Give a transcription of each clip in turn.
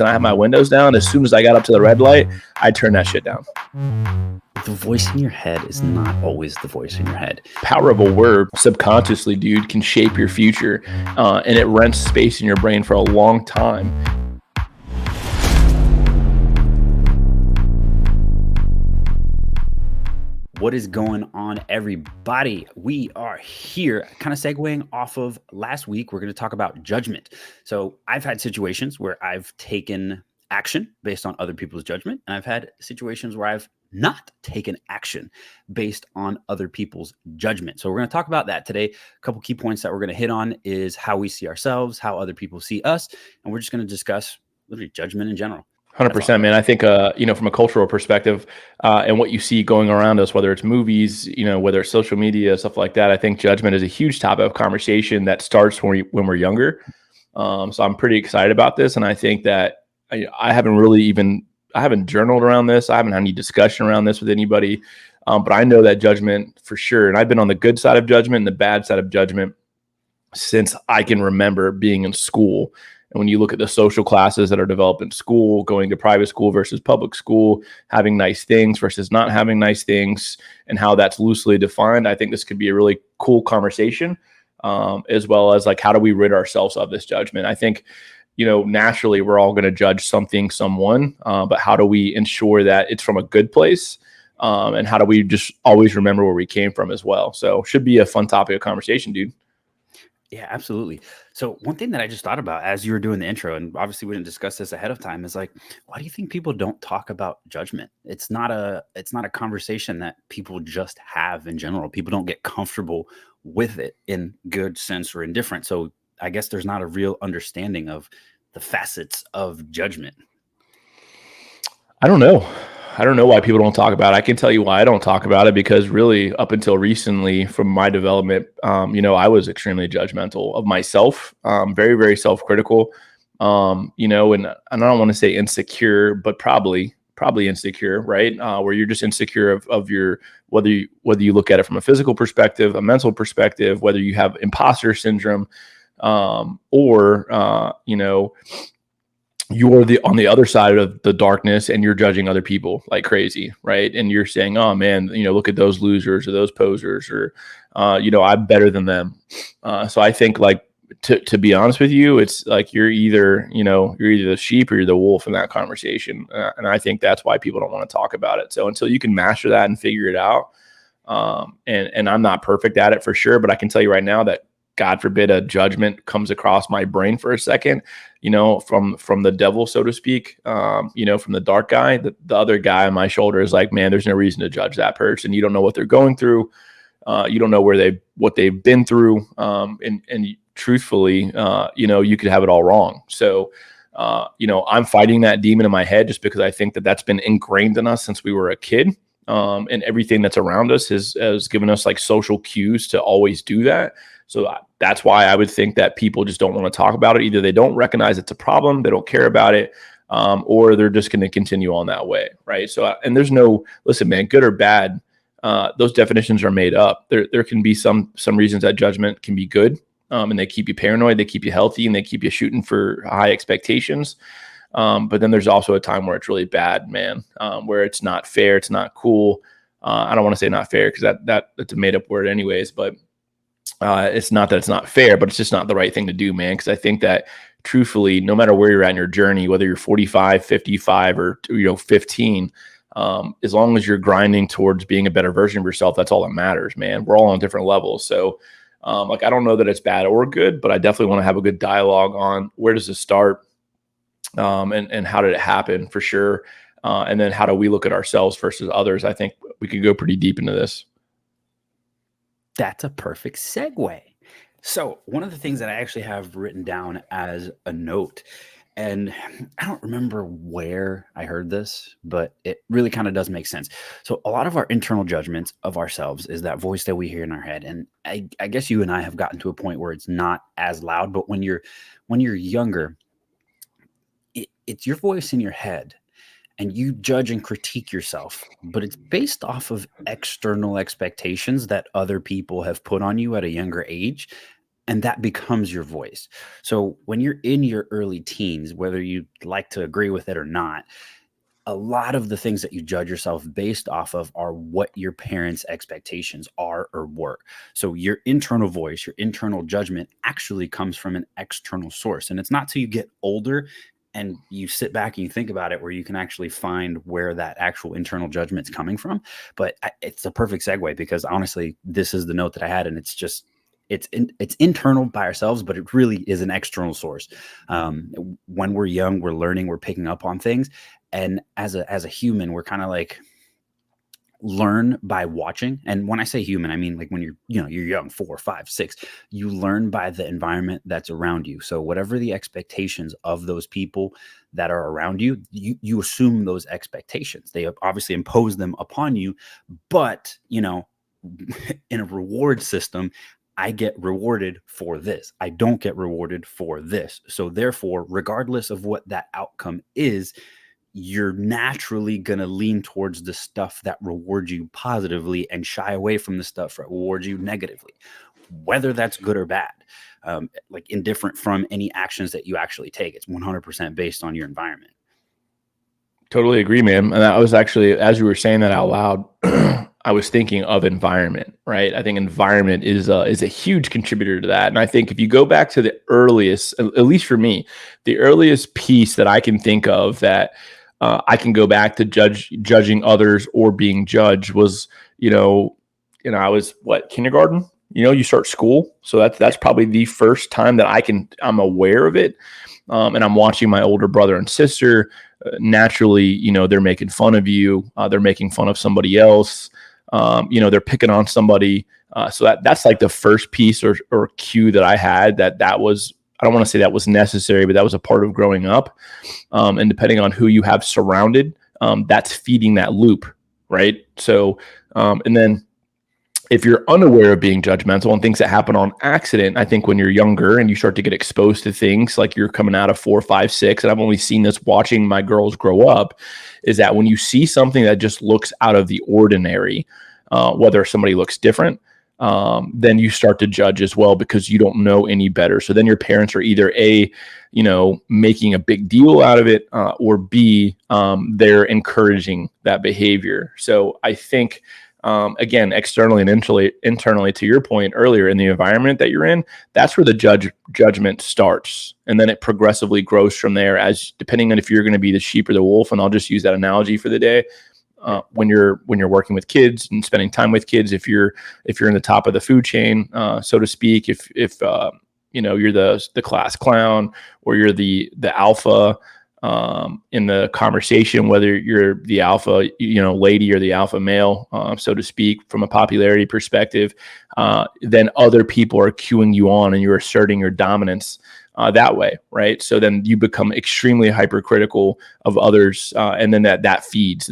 and I have my windows down, as soon as I got up to the red light, I turned that shit down. The voice in your head is not always the voice in your head. Power of a word subconsciously, dude, can shape your future, and it rents space in your brain for a long time. What is going on, everybody? We are here, kind of segueing off of last week. We're going to talk about judgment. So I've had situations where I've taken action based on other people's judgment, and I've had situations where I've not taken action based on other people's judgment. So we're going to talk about that today. A couple key points that we're going to hit on is how we see ourselves, how other people see us, and we're just going to discuss literally judgment in general. 100%, man. I think, from a cultural perspective, and what you see going around us, whether it's movies, whether it's social media, stuff like that, I think judgment is a huge topic of conversation that starts when we're younger. So I'm pretty excited about this. And I think that I haven't journaled around this. I haven't had any discussion around this with anybody. But I know that judgment for sure. And I've been on the good side of judgment and the bad side of judgment since I can remember being in school. And when you look at the social classes that are developed in school, going to private school versus public school, having nice things versus not having nice things, and how that's loosely defined, I think this could be a really cool conversation, as well as like, how do we rid ourselves of this judgment? I think, naturally we're all going to judge someone, but how do we ensure that it's from a good place? And how do we just always remember where we came from as well? So should be a fun topic of conversation, dude. Yeah, absolutely. So one thing that I just thought about as you were doing the intro, and obviously we didn't discuss this ahead of time, is like, why do you think people don't talk about judgment? It's not a conversation that people just have in general. People don't get comfortable with it in good sense or indifferent. So I guess there's not a real understanding of the facets of judgment. I don't know why people don't talk about it. I can tell you why I don't talk about it, because really up until recently from my development, I was extremely judgmental of myself, very, very self-critical, and I don't want to say insecure, but probably insecure, right? Where you're just insecure of your, whether you look at it from a physical perspective, a mental perspective, whether you have imposter syndrome, or you're on the other side of the darkness and you're judging other people like crazy, right? And you're saying, oh man, look at those losers or those posers, or, I'm better than them. So I think, like, to be honest with you, it's like you're either the sheep or you're the wolf in that conversation. And I think that's why people don't want to talk about it. So until you can master that and figure it out, and I'm not perfect at it for sure, but I can tell you right now that, God forbid, a judgment comes across my brain for a second, from the devil, so to speak, from the dark guy, the other guy on my shoulder is like, man, there's no reason to judge that person. You don't know what they're going through. You don't know what they've been through. And truthfully, you could have it all wrong. So, I'm fighting that demon in my head just because I think that that's been ingrained in us since we were a kid. And everything that's around us has given us like social cues to always do that. So that's why I would think that people just don't want to talk about it. Either they don't recognize it's a problem, they don't care about it, or they're just going to continue on that way, right? So, and there's no, listen, man, good or bad, those definitions are made up. There can be some reasons that judgment can be good, and they keep you paranoid, they keep you healthy, and they keep you shooting for high expectations. But then there's also a time where it's really bad, man, where it's not fair, it's not cool. I don't want to say not fair, because that's a made up word anyways, but it's not that it's not fair, but it's just not the right thing to do, man. Because I think that truthfully, no matter where you're at in your journey, whether you're 45, 55, or 15, as long as you're grinding towards being a better version of yourself, that's all that matters, man. We're all on different levels. So I don't know that it's bad or good, but I definitely want to have a good dialogue on where does this start, and how did it happen, for sure. And then how do we look at ourselves versus others? I think we could go pretty deep into this. That's a perfect segue. So one of the things that I actually have written down as a note, and I don't remember where I heard this, but it really kind of does make sense. So a lot of our internal judgments of ourselves is that voice that we hear in our head. And I guess you and I have gotten to a point where it's not as loud, but when you're younger, it's your voice in your head. And you judge and critique yourself, but it's based off of external expectations that other people have put on you at a younger age. and that becomes your voice. So when you're in your early teens, whether you like to agree with it or not, a lot of the things that you judge yourself based off of are what your parents' expectations are or were. So your internal voice, your internal judgment actually comes from an external source. And it's not till you get older and you sit back and you think about it where you can actually find where that actual internal judgment's coming from. But it's a perfect segue because honestly, this is the note that I had, and it's just it's internal by ourselves, but it really is an external source. When we're young, we're learning, we're picking up on things, and as a human, we're kind of like learn by watching. And when I say human, I mean like when you're young, 4, 5, 6, you learn by the environment that's around you. So whatever the expectations of those people that are around you, you assume those expectations. They obviously impose them upon you, but in a reward system, I get rewarded for this. I don't get rewarded for this. So therefore, regardless of what that outcome is, you're naturally going to lean towards the stuff that rewards you positively and shy away from the stuff that rewards you negatively, whether that's good or bad. Like indifferent from any actions that you actually take. It's 100% based on your environment. Totally agree, man. And I was actually, as you were saying that out loud, I was thinking of environment, right? I think environment is a huge contributor to that. And I think if you go back to the earliest, at least for me, the earliest piece that I can think of that I can go back to judging others or being judged was, I was kindergarten. You start school, so that's probably the first time that I'm aware of it, and I'm watching my older brother and sister. Naturally, they're making fun of you. They're making fun of somebody else. They're picking on somebody. So that's like the first piece or cue that I had that was, I don't want to say that was necessary, but that was a part of growing up. And depending on who you have surrounded, that's feeding that loop, right? So, and then if you're unaware of being judgmental and things that happen on accident, I think when you're younger and you start to get exposed to things like you're coming out of 4, 5, 6, and I've only seen this watching my girls grow up, is that when you see something that just looks out of the ordinary, whether somebody looks different, then you start to judge as well because you don't know any better. So then your parents are either making a big deal out of it, or B, they're encouraging that behavior. So I think, again, externally and internally, to your point earlier, in the environment that you're in, that's where the judgment starts, and then it progressively grows from there, as depending on if you're going to be the sheep or the wolf. And I'll just use that analogy for the day. When you're working with kids and spending time with kids, if you're in the top of the food chain, so to speak, if you're the class clown, or you're the alpha in the conversation, whether you're the alpha lady or the alpha male, so to speak, from a popularity perspective, then other people are cueing you on and you're asserting your dominance that way, right? So then you become extremely hypercritical of others, and then that feeds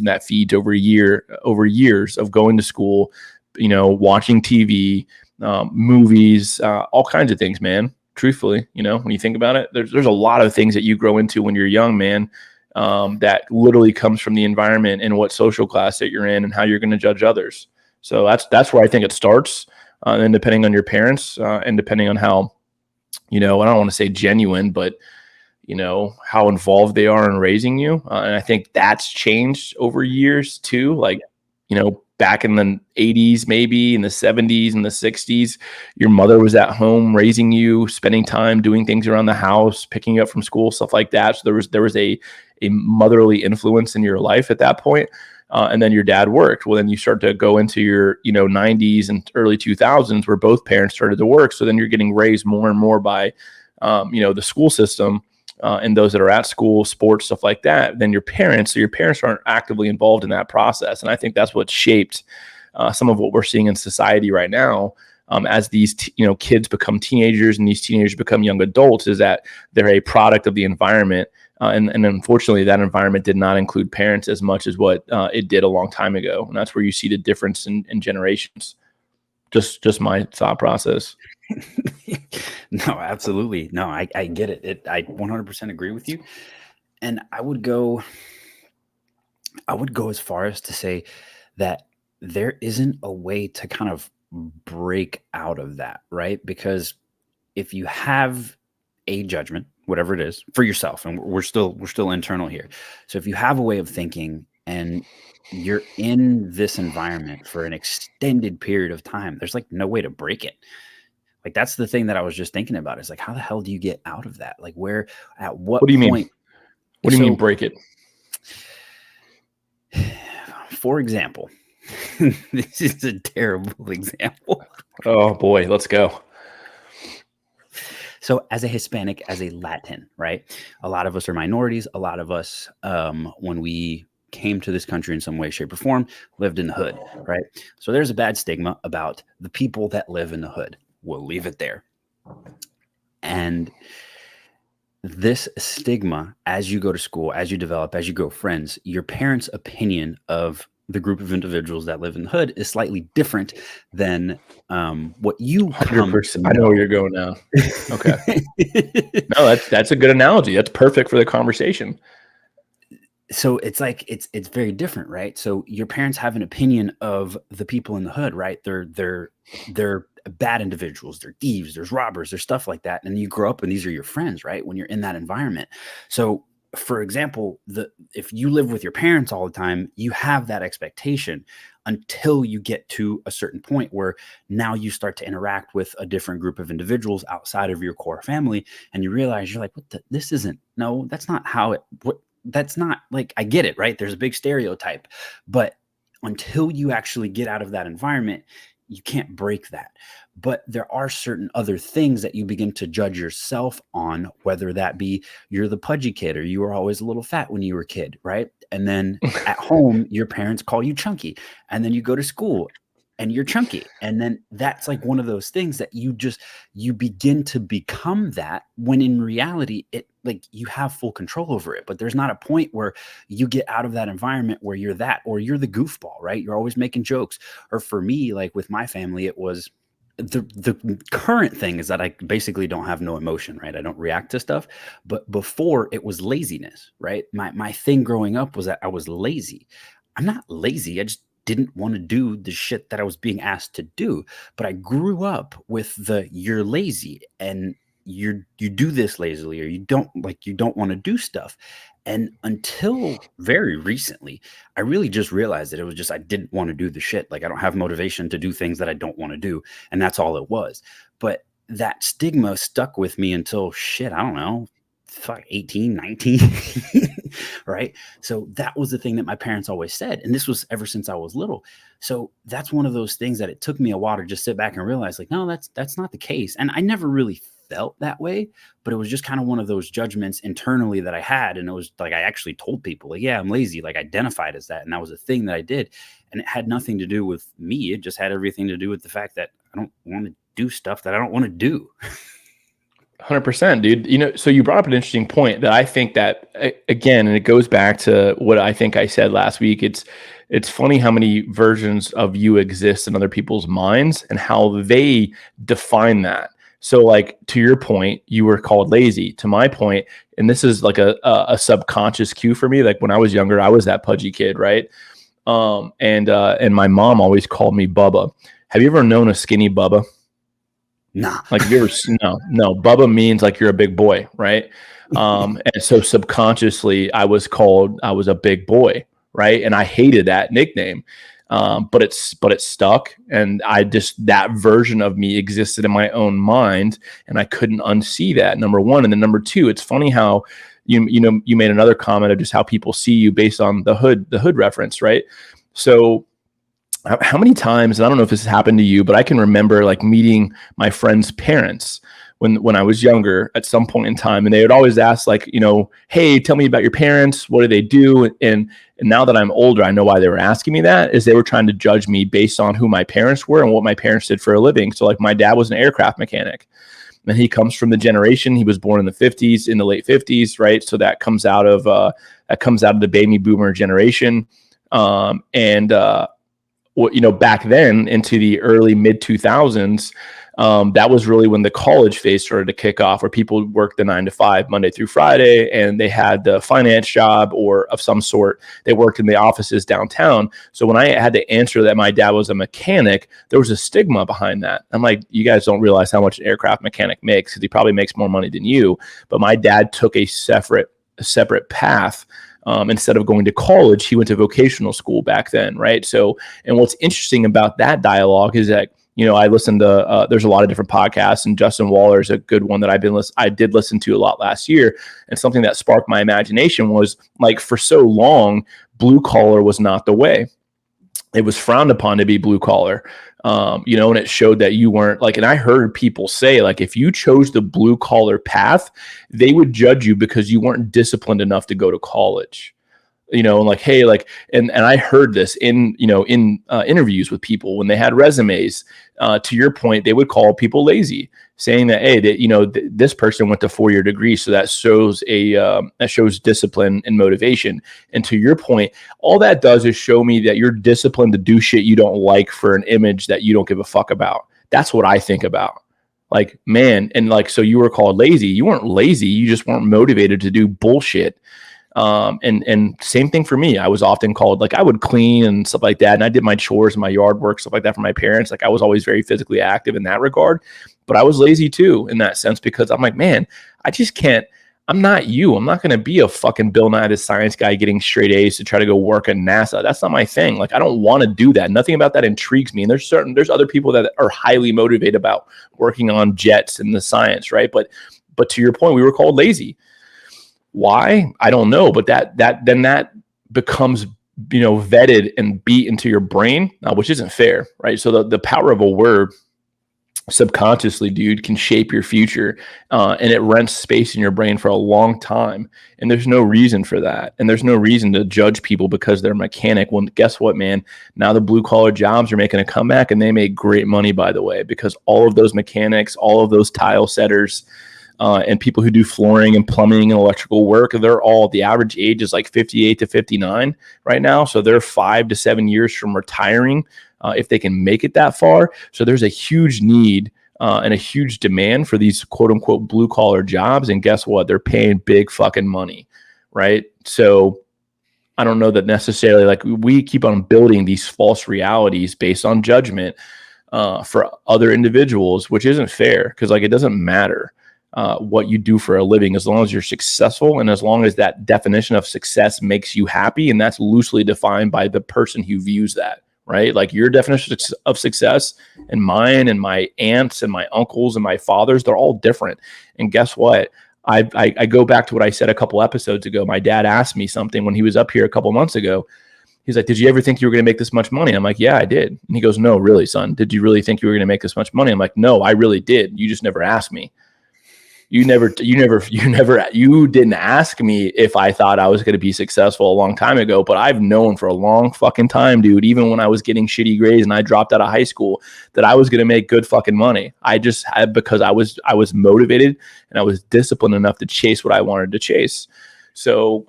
over years of going to school, watching TV, movies, all kinds of things, man. Truthfully, when you think about it, there's a lot of things that you grow into when you're young, man, that literally comes from the environment and what social class that you're in and how you're going to judge others. So that's where I think it starts, and depending on your parents, and depending on how, I don't want to say genuine, but how involved they are in raising you. And I think that's changed over years too. Like, back in the 80s, maybe in the 70s and the 60s, your mother was at home raising you, spending time doing things around the house, picking you up from school, stuff like that. So there was a motherly influence in your life at that point. And then your dad worked. Well, then you start to go into your 90s and early 2000s where both parents started to work. So then you're getting raised more and more by the school system, and those that are at school, sports, stuff like that, than your parents. So your parents aren't actively involved in that process. And I think that's what shaped some of what we're seeing in society right now, as these kids become teenagers and these teenagers become young adults, is that they're a product of the environment. And unfortunately, that environment did not include parents as much as what it did a long time ago. And that's where you see the difference in generations. Just my thought process. No, absolutely. No, I get it. I 100% agree with you. And I would go as far as to say that there isn't a way to kind of break out of that, right? Because if you have a judgment, whatever it is, for yourself, and we're still internal here. So if you have a way of thinking and you're in this environment for an extended period of time, there's like no way to break it. Like that's the thing that I was just thinking about, is like, how the hell do you get out of that? Like where, at What what do you mean? point? What do you mean So break it? for example, this is a terrible example. Oh boy, let's go. So as a Hispanic, as a Latin, right? A lot of us are minorities. A lot of us, when we came to this country in some way, shape, or form, lived in the hood, right? So there's a bad stigma about the people that live in the hood. We'll leave it there. And this stigma, as you go to school, as you develop, as you grow friends, your parents' opinion of the group of individuals that live in the hood is slightly different than what you come 100%. to I know where know. you're going now. Okay. No, that's a good analogy. That's perfect for the conversation. So it's like it's very different, right? So your parents have an opinion of the people in the hood, right? They're bad individuals, they're thieves, there's robbers, there's stuff like that. And you grow up and these are your friends, right? When you're in that environment. So for example, if you live with your parents all the time, you have that expectation until you get to a certain point where now you start to interact with a different group of individuals outside of your core family, and you realize you're like, this isn't, no, that's not how it, that's not, like, I get it, right? There's a big stereotype, but until you actually get out of that environment, you can't break that. But there are certain other things that you begin to judge yourself on, whether that be you're the pudgy kid or you were always a little fat when you were a kid, right? And then at home, your parents call you chunky, and then you go to school and you're chunky. And then that's like one of those things that you begin to become that, when in reality, it, like, you have full control over it. But there's not a point where you get out of that environment where you're that, or you're the goofball, right? You're always making jokes. Or for me, like with my family, it was the current thing is that I basically don't have no emotion, right? I don't react to stuff. But before, it was laziness, right? My thing growing up was that I was lazy. I'm not lazy. I just didn't want to do the shit that I was being asked to do. But I grew up with the you're lazy and you do this lazily, or you don't want to do stuff. And until very recently, I really just realized that it was just I didn't want to do the shit. Like, I don't have motivation to do things that I don't want to do, and that's all it was. But that stigma stuck with me until shit, I don't know, fuck, 18, 19, right? So that was the thing that my parents always said, and this was ever since I was little. So that's one of those things that it took me a while to just sit back and realize, like, no, that's not the case. And I never really felt that way, but it was just kind of one of those judgments internally that I had. And it was like, I actually told people, like, yeah, I'm lazy, like, identified as that. And that was a thing that I did. And it had nothing to do with me. It just had everything to do with the fact that I don't want to do stuff that I don't want to do. 100%, dude. So you brought up an interesting point that I think that, again, and it goes back to what I think I said last week. It's funny how many versions of you exist in other people's minds and how they define that. So, like, to your point, you were called lazy. To my point, and this is like a subconscious cue for me. Like when I was younger, I was that pudgy kid, right? And my mom always called me Bubba. Have you ever known a skinny Bubba? Nah. Like, you ever? No. Bubba means like you're a big boy, right? And so subconsciously, I was a big boy, right? And I hated that nickname. But it stuck, and that version of me existed in my own mind, and I couldn't unsee that. Number one, and then number two, it's funny how you made another comment of just how people see you based on the hood reference, right? So how many times, and I don't know if this has happened to you, but I can remember like meeting my friends' parents when I was younger at some point in time, and they would always ask, like, hey, tell me about your parents. What do they do? And now that I'm older, I know why they were asking me that, is they were trying to judge me based on who my parents were and what my parents did for a living. So like my dad was an aircraft mechanic, and he comes from the generation, he was born in the 50s, in the late 50s, right? So that comes out of the baby boomer generation. Back then into the early mid 2000s, that was really when the college phase started to kick off, where people worked the 9 to 5 Monday through Friday, and they had the finance job or of some sort. They worked in the offices downtown. So when I had to answer that my dad was a mechanic, there was a stigma behind that. I'm like, you guys don't realize how much an aircraft mechanic makes, because he probably makes more money than you. But my dad took a separate path. Instead of going to college, he went to vocational school back then, right? So, and what's interesting about that dialogue is that, I listened to, there's a lot of different podcasts, and Justin Waller is a good one that I did listen to a lot last year. And something that sparked my imagination was, like, for so long, blue collar was not the way. It was frowned upon to be blue collar. And it showed that you weren't like, and I heard people say, like, if you chose the blue collar path, they would judge you because you weren't disciplined enough to go to college. And like, hey, like, and I heard this in interviews with people when they had resumes. To your point, they would call people lazy, saying that, hey, that this person went to 4-year degree, so that shows discipline and motivation. And to your point, all that does is show me that you're disciplined to do shit you don't like for an image that you don't give a fuck about. That's what I think about. Like, man, and like, so you were called lazy. You weren't lazy. You just weren't motivated to do bullshit. And same thing for me. I was often called, like, I would clean and stuff like that. And I did my chores and my yard work, stuff like that for my parents. Like, I was always very physically active in that regard, but I was lazy too in that sense, because I'm like, man, I just can't, I'm not you. I'm not going to be a fucking Bill Nye the Science Guy getting straight A's to try to go work at NASA. That's not my thing. Like, I don't want to do that. Nothing about that intrigues me. And there's other people that are highly motivated about working on jets and the science. Right. But to your point, we were called lazy. Why? I don't know, but that becomes, vetted and beat into your brain, which isn't fair, right? So the power of a word subconsciously, dude, can shape your future, and it rents space in your brain for a long time. And there's no reason for that, and there's no reason to judge people because they're a mechanic. Well, guess what, man? Now the blue collar jobs are making a comeback, and they make great money, by the way, because all of those mechanics, all of those tile setters, and people who do flooring and plumbing and electrical work, they're all, the average age is like 58 to 59 right now. So they're 5 to 7 years from retiring, if they can make it that far. So there's a huge need and a huge demand for these quote unquote blue collar jobs. And guess what? They're paying big fucking money, right? So I don't know that necessarily, like, we keep on building these false realities based on judgment for other individuals, which isn't fair, because, like, it doesn't matter what you do for a living, as long as you're successful and as long as that definition of success makes you happy. And that's loosely defined by the person who views that, right? Like, your definition of success and mine and my aunts and my uncles and my fathers, they're all different. And guess what? I go back to what I said a couple episodes ago. My dad asked me something when he was up here a couple months ago. He's like, did you ever think you were going to make this much money? I'm like, yeah, I did. And he goes, no, really, son, did you really think you were going to make this much money? I'm like, no, I really did. You just never asked me. You didn't ask me if I thought I was going to be successful a long time ago, but I've known for a long fucking time, dude, even when I was getting shitty grades and I dropped out of high school, that I was going to make good fucking money. I just had, because I was motivated and I was disciplined enough to chase what I wanted to chase. So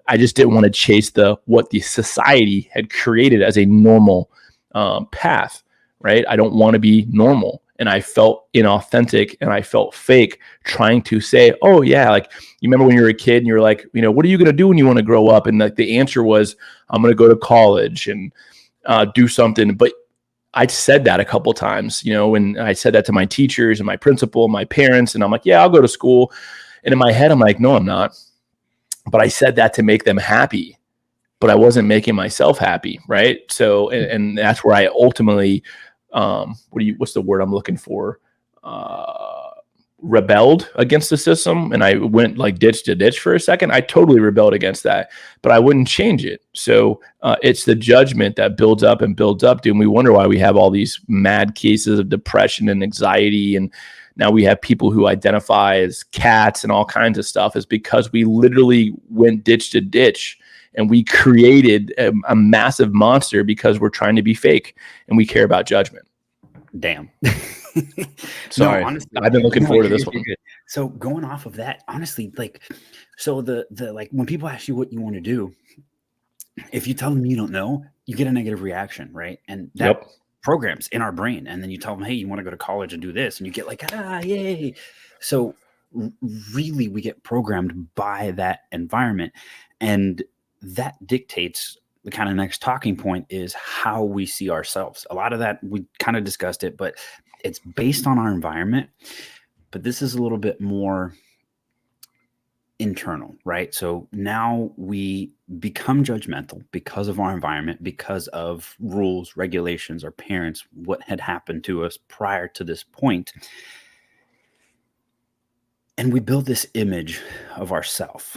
I just didn't want to chase what the society had created as a normal path, right? I don't want to be normal. And I felt inauthentic and I felt fake trying to say, oh yeah, like, you remember when you were a kid and you're like, what are you going to do when you want to grow up? And like, the answer was, I'm going to go to college and do something. But I said that a couple times, and I said that to my teachers and my principal and my parents. And I'm like, yeah, I'll go to school. And in my head, I'm like, no, I'm not. But I said that to make them happy, but I wasn't making myself happy. Right. So, and that's where I ultimately, what's the word I'm looking for? Rebelled against the system. And I went like ditch to ditch for a second. I totally rebelled against that, but I wouldn't change it. So it's the judgment that builds up and builds up, dude. And we wonder why we have all these mad cases of depression and anxiety. And now we have people who identify as cats and all kinds of stuff, is because we literally went ditch to ditch. And we created a massive monster because we're trying to be fake and we care about judgment. Damn. Sorry, no, honestly, I've been looking forward to this one. So going off of that, honestly, like, so the like, when people ask you what you want to do, if you tell them you don't know, you get a negative reaction, right? And that programs in our brain. And then you tell them, hey, you want to go to college and do this, and you get like, yay. So really we get programmed by that environment, and that dictates the kind of next talking point is how we see ourselves. A lot of that, we kind of discussed it, but it's based on our environment. But this is a little bit more internal, right? So now we become judgmental because of our environment, because of rules, regulations, our parents, what had happened to us prior to this point. And we build this image of ourself,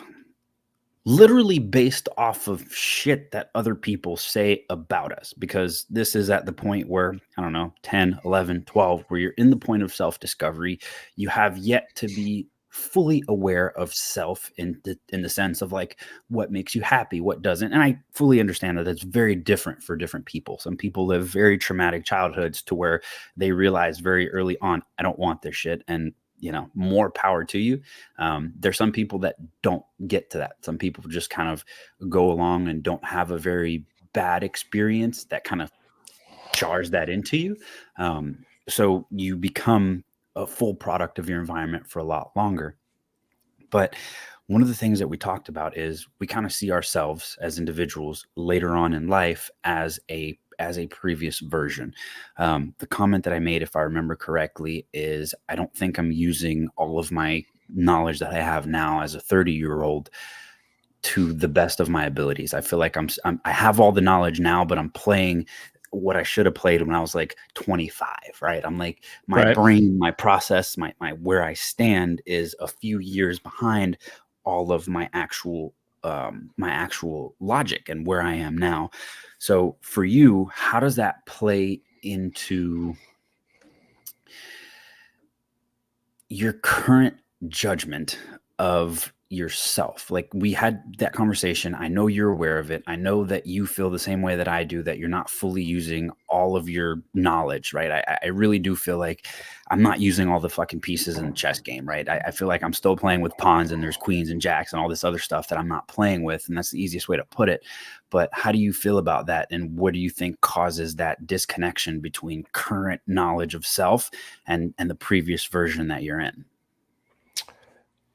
literally based off of shit that other people say about us, because this is at the point where, I don't know, 10, 11, 12, where you're in the point of self-discovery. You have yet to be fully aware of self in the sense of like what makes you happy, what doesn't. And I fully understand that it's very different for different people. Some people live very traumatic childhoods to where they realize very early on, I don't want this shit. And more power to you. There's some people that don't get to that. Some people just kind of go along and don't have a very bad experience that kind of jars that into you. So you become a full product of your environment for a lot longer. But one of the things that we talked about is we kind of see ourselves as individuals later on in life as a previous version. The comment that I made, if I remember correctly, is I don't think I'm using all of my knowledge that I have now as a 30-year-old to the best of my abilities. I feel like I have all the knowledge now, but I'm playing what I should have played when I was like 25, right? I'm like, my brain, my process, my where I stand is a few years behind all of my actual logic and where I am now. So for you, how does that play into your current judgment of yourself? Like, we had that conversation. I know you're aware of it. I know that you feel the same way that I do, that you're not fully using all of your knowledge, right? I really do feel like I'm not using all the fucking pieces in the chess game, right? I feel like I'm still playing with pawns and there's queens and jacks and all this other stuff that I'm not playing with. And that's the easiest way to put it. But how do you feel about that? And what do you think causes that disconnection between current knowledge of self and the previous version that you're in?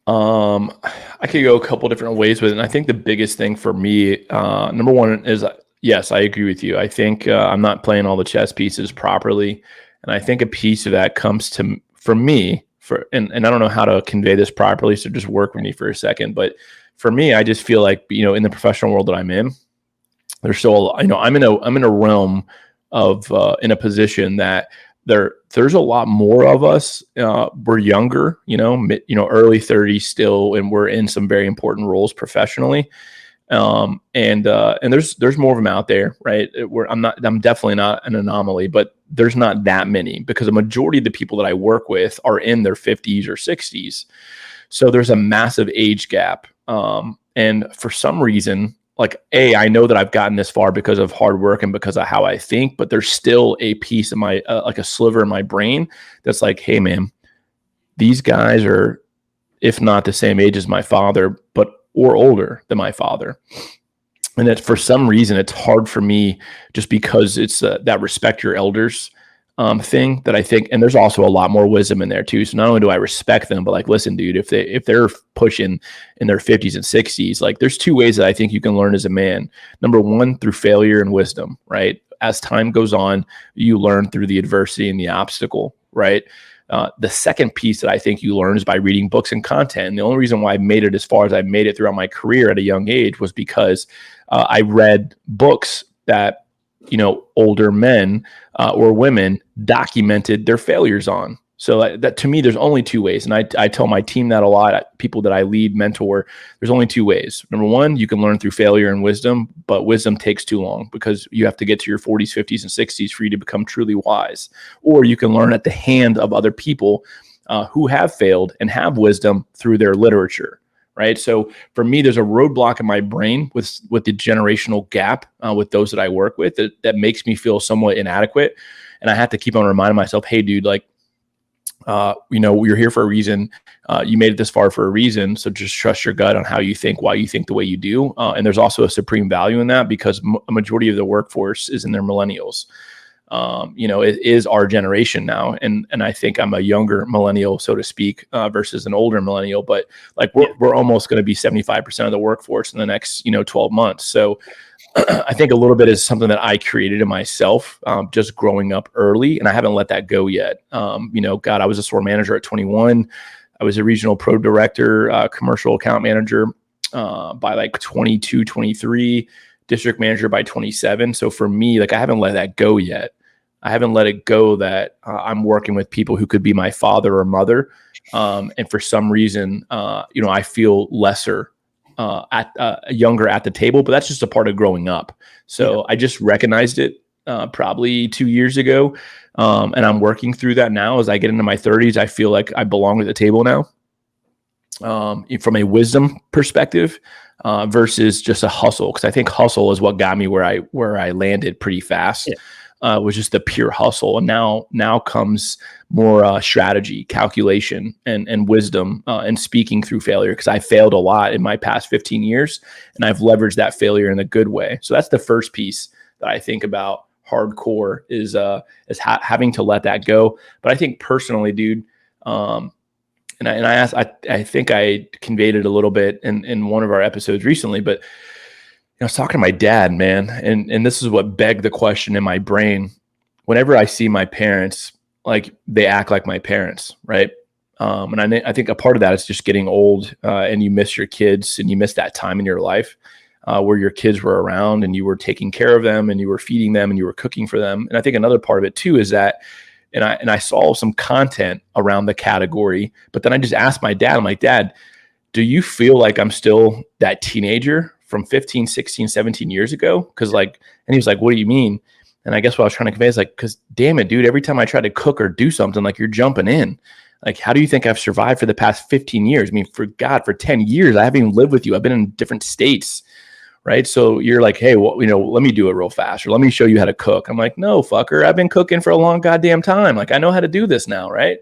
I could go a couple different ways with it. And I think the biggest thing for me, number one is, yes, I agree with you. I think I'm not playing all the chess pieces properly. And I think a piece of that comes from me, and I don't know how to convey this properly, so just work with me for a second. But for me, I just feel like, in the professional world that I'm in, there's still, I'm in a realm of, in a position that there's a lot more of us. We're younger, early 30s still, and we're in some very important roles professionally. And there's more of them out there, right? I'm definitely not an anomaly, but there's not that many, because a majority of the people that I work with are in their 50s or 60s. So there's a massive age gap. And for some reason, like, I know that I've gotten this far because of hard work and because of how I think, but there's still a piece of my, like a sliver in my brain that's like, hey man, these guys are, if not the same age as my father, or older than my father. And that for some reason, it's hard for me, just because it's that respect your elders thing that I think, and there's also a lot more wisdom in there too. So not only do I respect them, but like, listen, dude, if they're pushing in their 50s and 60s, like, there's two ways that I think you can learn as a man. Number one, through failure and wisdom, right? As time goes on, you learn through the adversity and the obstacle, right? The second piece that I think you learn is by reading books and content. And the only reason why I made it as far as I made it throughout my career at a young age was because I read books that, older men or women documented their failures on. So that to me, there's only two ways. And I tell my team that a lot, people that I lead, mentor, there's only two ways. Number one, you can learn through failure and wisdom, but wisdom takes too long, because you have to get to your 40s, 50s, and 60s for you to become truly wise. Or you can learn at the hand of other people who have failed and have wisdom through their literature. Right. So for me, there's a roadblock in my brain with the generational gap with those that I work with that makes me feel somewhat inadequate. And I have to keep on reminding myself, hey, dude, like, you're here for a reason. You made it this far for a reason. So just trust your gut on how you think, why you think the way you do. And there's also a supreme value in that, because a majority of the workforce is in their millennials. it is our generation now. And I think I'm a younger millennial, so to speak, versus an older millennial, but like we're almost going to be 75% of the workforce in the next, 12 months. So I think a little bit is something that I created in myself, just growing up early, and I haven't let that go yet. God, I was a store manager at 21. I was a regional pro director, commercial account manager by like 22, 23, district manager by 27. So for me, like I haven't let that go yet. I haven't let it go that I'm working with people who could be my father or mother. And for some reason, I feel lesser younger at the table, but that's just a part of growing up. So I just recognized it probably 2 years ago. And I'm working through that now. As I get into my 30s, I feel like I belong at the table now, from a wisdom perspective, versus just a hustle. Because I think hustle is what got me where I landed pretty fast. Was just the pure hustle, and now comes more strategy, calculation, and wisdom, and speaking through failure. Because I failed a lot in my past 15 years, and I've leveraged that failure in a good way. So that's the first piece that I think about hardcore is having to let that go. But I think personally, dude, and I asked, I think I conveyed it a little bit in one of our episodes recently, but I was talking to my dad, man, and this is what begged the question in my brain. Whenever I see my parents, like they act like my parents, right? And I think a part of that is just getting old, and you miss your kids, and you miss that time in your life where your kids were around and you were taking care of them and you were feeding them and you were cooking for them. And I think another part of it too is that, and I saw some content around the category, but then I just asked my dad, I'm like, Dad, do you feel like I'm still that teenager from 15, 16, 17 years ago? Cause like, and he was like, what do you mean? And I guess what I was trying to convey is like, cause damn it, dude, every time I try to cook or do something, like you're jumping in. Like, how do you think I've survived for the past 15 years? I mean, for 10 years, I haven't even lived with you. I've been in different states. Right. So you're like, hey, well, let me do it real fast, or let me show you how to cook. I'm like, no, fucker, I've been cooking for a long goddamn time. Like, I know how to do this now. Right.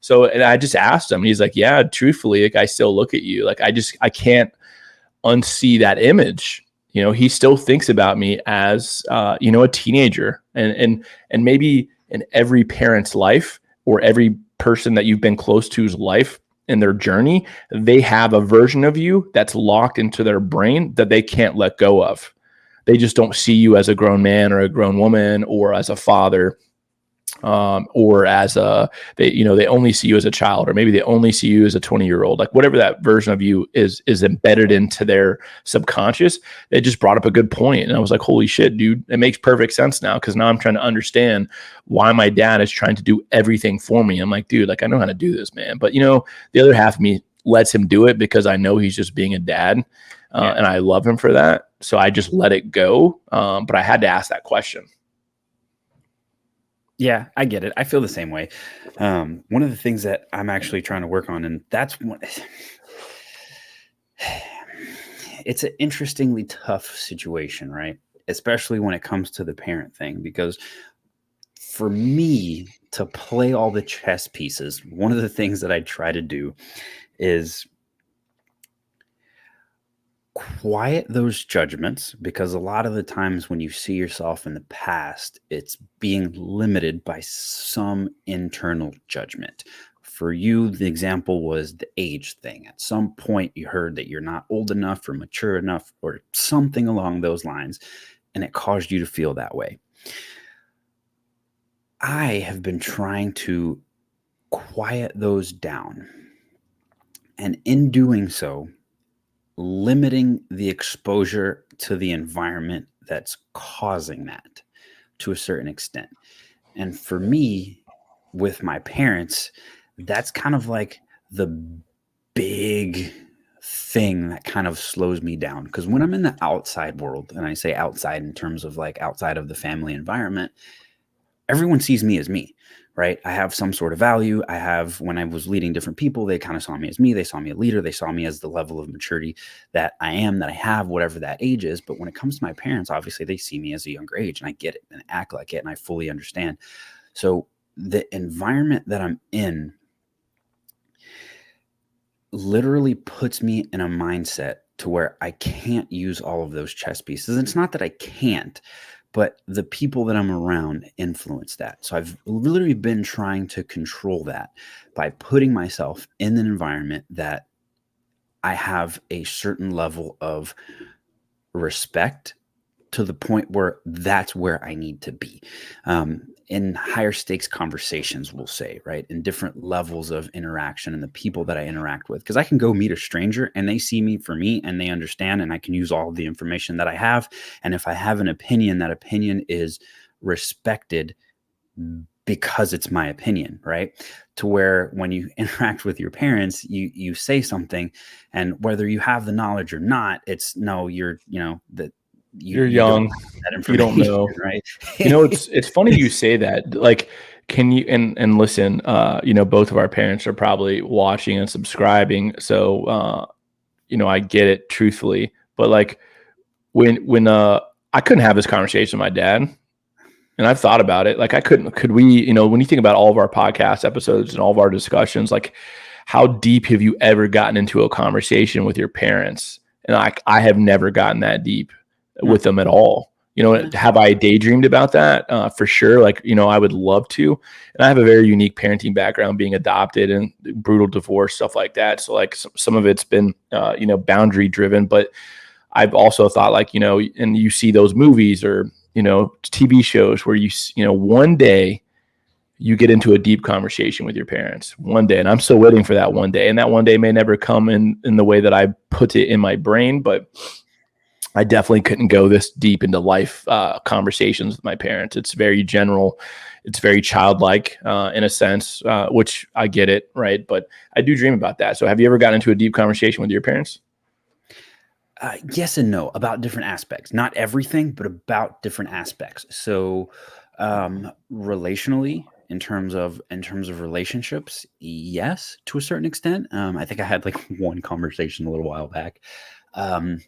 So, and I just asked him, and he's like, yeah, truthfully, like I still look at you. Like, I can't unsee that image. He still thinks about me as, a teenager, and maybe in every parent's life, or every person that you've been close to's life in their journey, they have a version of you that's locked into their brain that they can't let go of. They just don't see you as a grown man or a grown woman, or as a father, or as they only see you as a child, or maybe they only see you as a 20-year-old, like whatever that version of you is embedded into their subconscious. They just brought up a good point, and I was like, holy shit, dude, it makes perfect sense now, because now I'm trying to understand why my dad is trying to do everything for me. I'm like, dude, like I know how to do this, man. But the other half of me lets him do it because I know he's just being a dad, and I love him for that. So I just let it go. But I had to ask that question. Yeah, I get it. I feel the same way. One of the things that I'm actually trying to work on, and that's one, it's an interestingly tough situation, right? Especially when it comes to the parent thing, because for me to play all the chess pieces, one of the things that I try to do is quiet those judgments, because a lot of the times when you see yourself in the past, it's being limited by some internal judgment. For you, the example was the age thing. At some point, you heard that you're not old enough or mature enough or something along those lines, and it caused you to feel that way. I have been trying to quiet those down, and in doing so, limiting the exposure to the environment that's causing that to a certain extent. And for me, with my parents, that's kind of like the big thing that kind of slows me down. Because when I'm in the outside world, and I say outside in terms of like outside of the family environment, everyone sees me as me, right? I have some sort of value. When I was leading different people, they kind of saw me as me. They saw me a leader. They saw me as the level of maturity that I am, that I have, whatever that age is. But when it comes to my parents, obviously they see me as a younger age, and I get it and act like it, and I fully understand. So the environment that I'm in literally puts me in a mindset to where I can't use all of those chess pieces. And it's not that I can't, but the people that I'm around influence that. So I've literally been trying to control that by putting myself in an environment that I have a certain level of respect to the point where that's where I need to be. In higher stakes conversations, we'll say, right? In different levels of interaction and the people that I interact with. Because I can go meet a stranger and they see me for me and they understand, and I can use all of the information that I have. And if I have an opinion, that opinion is respected because it's my opinion, right? To where when you interact with your parents, you say something, and whether you have the knowledge or not, it's no, you're, that You're you don't young. have that You don't information, know. right? It's funny you say that. Like, can you and listen, both of our parents are probably watching and subscribing. So I get it truthfully. But like when I couldn't have this conversation with my dad, and I've thought about it. Like could we, when you think about all of our podcast episodes and all of our discussions, like how deep have you ever gotten into a conversation with your parents? And I have never gotten that deep No, with them at all. no. Have I daydreamed about that? For sure. Like, I would love to. And I have a very unique parenting background, being adopted and brutal divorce, stuff like that. So like some of it's been, boundary driven, but I've also thought like, and you see those movies or, TV shows where one day you get into a deep conversation with your parents one day. And I'm still waiting for that one day. And that one day may never come in the way that I put it in my brain, but I definitely couldn't go this deep into life conversations with my parents. It's very general. It's very childlike in a sense, which I get it, right? But I do dream about that. So have you ever gotten into a deep conversation with your parents? Yes and no, about different aspects. Not everything, but about different aspects. So, relationally, in terms of relationships, yes, to a certain extent. I think I had like one conversation a little while back. Um,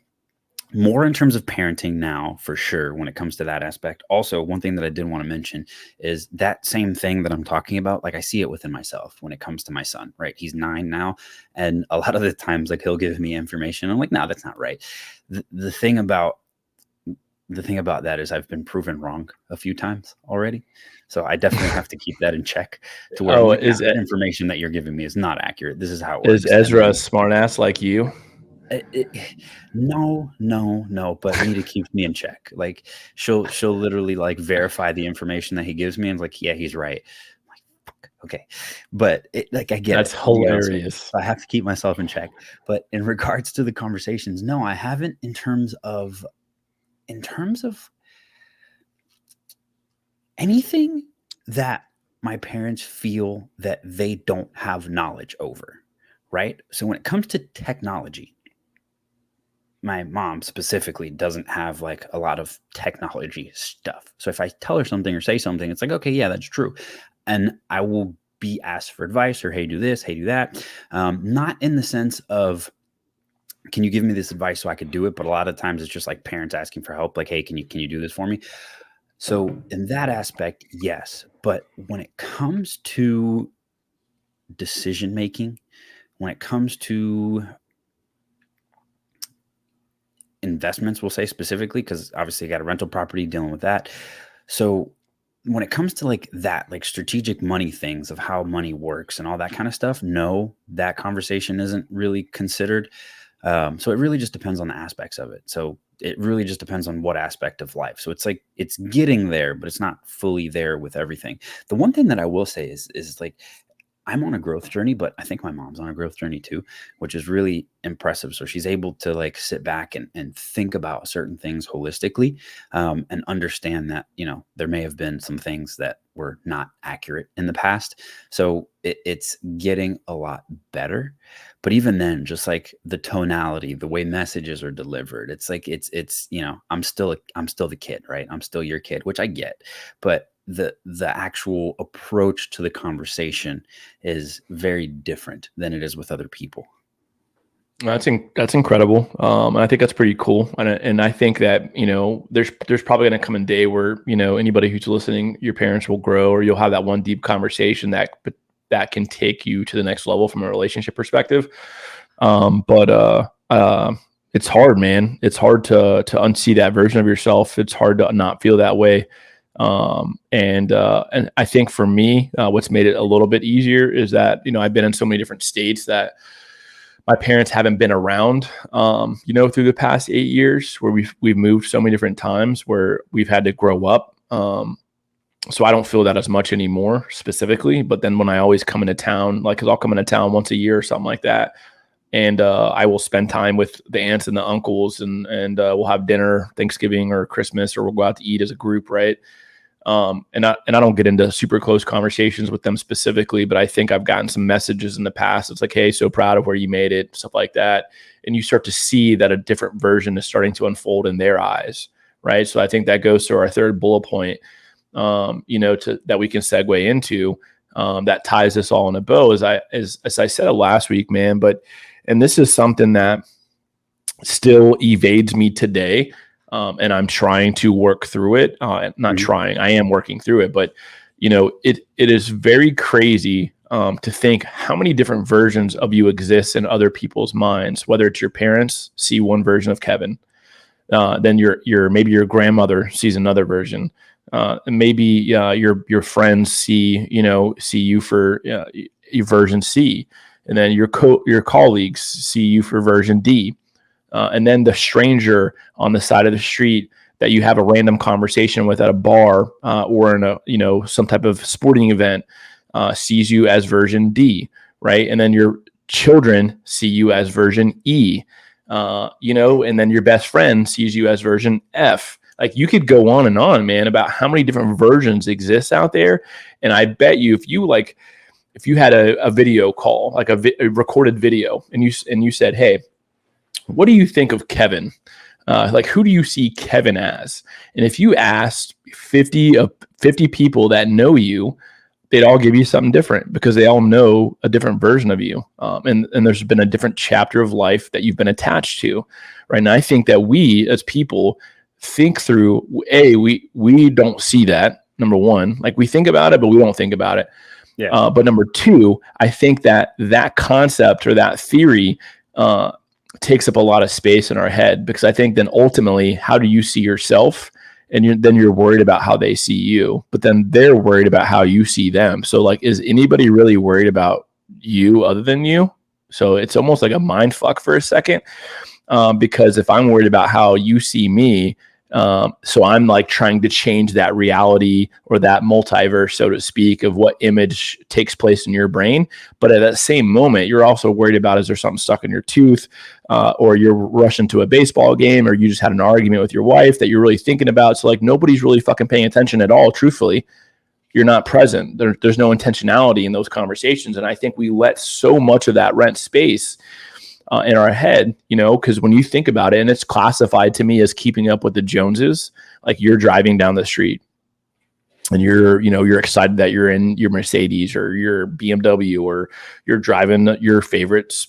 More in terms of parenting now, for sure, when it comes to that aspect. Also, one thing that I did want to mention is that same thing that I'm talking about. Like, I see it within myself when it comes to my son, right? He's 9 now. And a lot of the times, like, he'll give me information. I'm like, no, that's not right. The thing about that is I've been proven wrong a few times already. So I definitely have to keep that in check to where I'm Oh, like, no, that information that you're giving me is not accurate. This is how it is works. And Ezra a then smartass like you? no, no, no, but Nita keeps me in check. Like she'll literally like verify the information that he gives me and is like, yeah, he's right. I'm like, fuck, okay. But like I get That's it, so hilarious. I have to keep myself in check. But in regards to the conversations, no, I haven't in terms of anything that my parents feel that they don't have knowledge over, right? So when it comes to technology, my mom specifically doesn't have like a lot of technology stuff. So if I tell her something or say something, it's like, okay, yeah, that's true. And I will be asked for advice or, hey, do this, hey, do that. Not in the sense of, can you give me this advice so I could do it? But a lot of times it's just like parents asking for help. Like, hey, can you do this for me? So in that aspect, yes. But when it comes to decision making, when it comes to investments, we'll say specifically, because obviously I got a rental property dealing with that. So when it comes to like that, like strategic money things of how money works and all that kind of stuff, no, that conversation isn't really considered. So it really just depends on the aspects of it. So it really just depends on what aspect of life. So it's like it's getting there, but it's not fully there with everything. The one thing that I will say is like I'm on a growth journey, but I think my mom's on a growth journey too, which is really impressive. So she's able to like sit back and think about certain things holistically, and understand that, there may have been some things that were not accurate in the past. So it's getting a lot better. But even then, just like the tonality, the way messages are delivered, it's like I'm still the kid, right? I'm still your kid, which I get, but the actual approach to the conversation is very different than it is with other people. That's incredible. And I think that's pretty cool. And I think that, there's probably going to come a day where, anybody who's listening, your parents will grow, or you'll have that one deep conversation that can take you to the next level from a relationship perspective. But it's hard, man. It's hard to unsee that version of yourself. It's hard to not feel that way. And I think for me, what's made it a little bit easier is that, I've been in so many different states that my parents haven't been around, through the past 8 years, where we've moved so many different times where we've had to grow up. So I don't feel that as much anymore specifically. But then when I always come into town, like, cause I'll come into town once a year or something like that. And I will spend time with the aunts and the uncles, and we'll have dinner, Thanksgiving or Christmas, or we'll go out to eat as a group. Right. And I don't get into super close conversations with them specifically, but I think I've gotten some messages in the past. It's like, hey, so proud of where you made it, stuff like that. And you start to see that a different version is starting to unfold in their eyes. Right. So I think that goes to our third bullet point, that we can segue into, that ties this all in a bow, as I said last week, man. And this is something that still evades me today. And I'm trying to work through it. Not trying, I am working through it, but it is very crazy to think how many different versions of you exist in other people's minds. Whether it's your parents see one version of Kevin, then maybe your grandmother sees another version, and maybe your friends see you for your version C, and then your colleagues see you for version D. And then the stranger on the side of the street that you have a random conversation with at a bar, or in a some type of sporting event, sees you as version D, right? And then your children see you as version E, and then your best friend sees you as version F. Like, you could go on and on, man, about how many different versions exist out there. And I bet you, if you had a video call, like a recorded video, and you said, hey, what do you think of Kevin? Like, who do you see Kevin as? And if you asked 50 people that know you, they'd all give you something different, because they all know a different version of you. And there's been a different chapter of life that you've been attached to. Right. And I think that we as people think through, we don't see that. Number one, like, we think about it, but we don't think about it. Yeah. But number two, I think that concept or that theory, takes up a lot of space in our head, because I think then ultimately, how do you see yourself? And then you're worried about how they see you, but then they're worried about how you see them. So, like, is anybody really worried about you other than you? So it's almost like a mind fuck for a second, because if I'm worried about how you see me, so I'm like trying to change that reality, or that multiverse, so to speak, of what image takes place in your brain. But at that same moment, you're also worried about, is there something stuck in your tooth, or you're rushing to a baseball game, or you just had an argument with your wife that you're really thinking about. So, like, nobody's really fucking paying attention at all. Truthfully, you're not present. There's no intentionality in those conversations. And I think we let so much of that rent space in our head, because when you think about it, and it's classified to me as keeping up with the Joneses, like, you're driving down the street and you're excited that you're in your Mercedes or your BMW, or you're driving your favorite,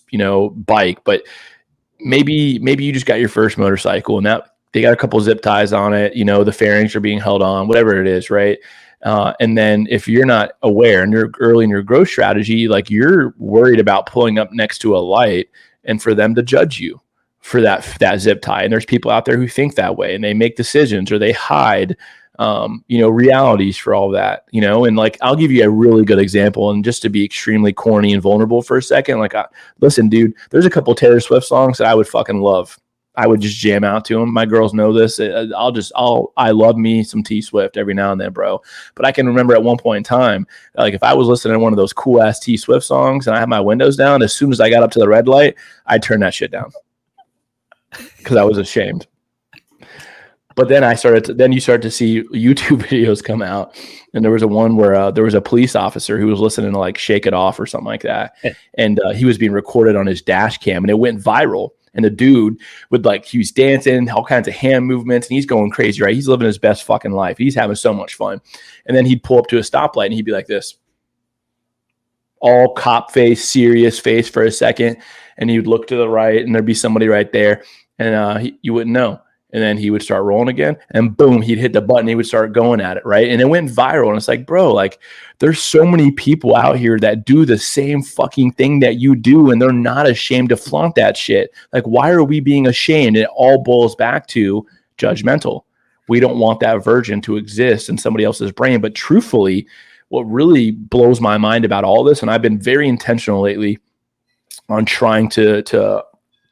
bike, but maybe you just got your first motorcycle, and that they got a couple zip ties on it, the fairings are being held on, whatever it is. Right. And then if you're not aware and you're early in your growth strategy, like, you're worried about pulling up next to a light and for them to judge you for that zip tie. And there's people out there who think that way, and they make decisions, or they hide, realities for all that, and, like, I'll give you a really good example. And just to be extremely corny and vulnerable for a second, like, listen, dude, there's a couple Taylor Swift songs that I would fucking love. I would just jam out to them. My girls know this. I love me some T Swift every now and then, bro. But I can remember at one point in time, like, if I was listening to one of those cool ass T Swift songs and I had my windows down, as soon as I got up to the red light, I'd turn that shit down because I was ashamed. But then you start to see YouTube videos come out, and there was one where there was a police officer who was listening to, like, Shake It Off or something like that, and he was being recorded on his dash cam, and it went viral. And the dude he was dancing, all kinds of hand movements, and he's going crazy, right? He's living his best fucking life. He's having so much fun. And then he'd pull up to a stoplight and he'd be like this, all cop face, serious face for a second. And he'd look to the right and there'd be somebody right there. And you wouldn't know. And then he would start rolling again, and boom, he'd hit the button. He would start going at it, right? And it went viral. And it's like, bro, like, there's so many people out here that do the same fucking thing that you do, and they're not ashamed to flaunt that shit. Like, why are we being ashamed? It all boils back to judgmental. We don't want that version to exist in somebody else's brain. But truthfully, what really blows my mind about all this, and I've been very intentional lately on trying to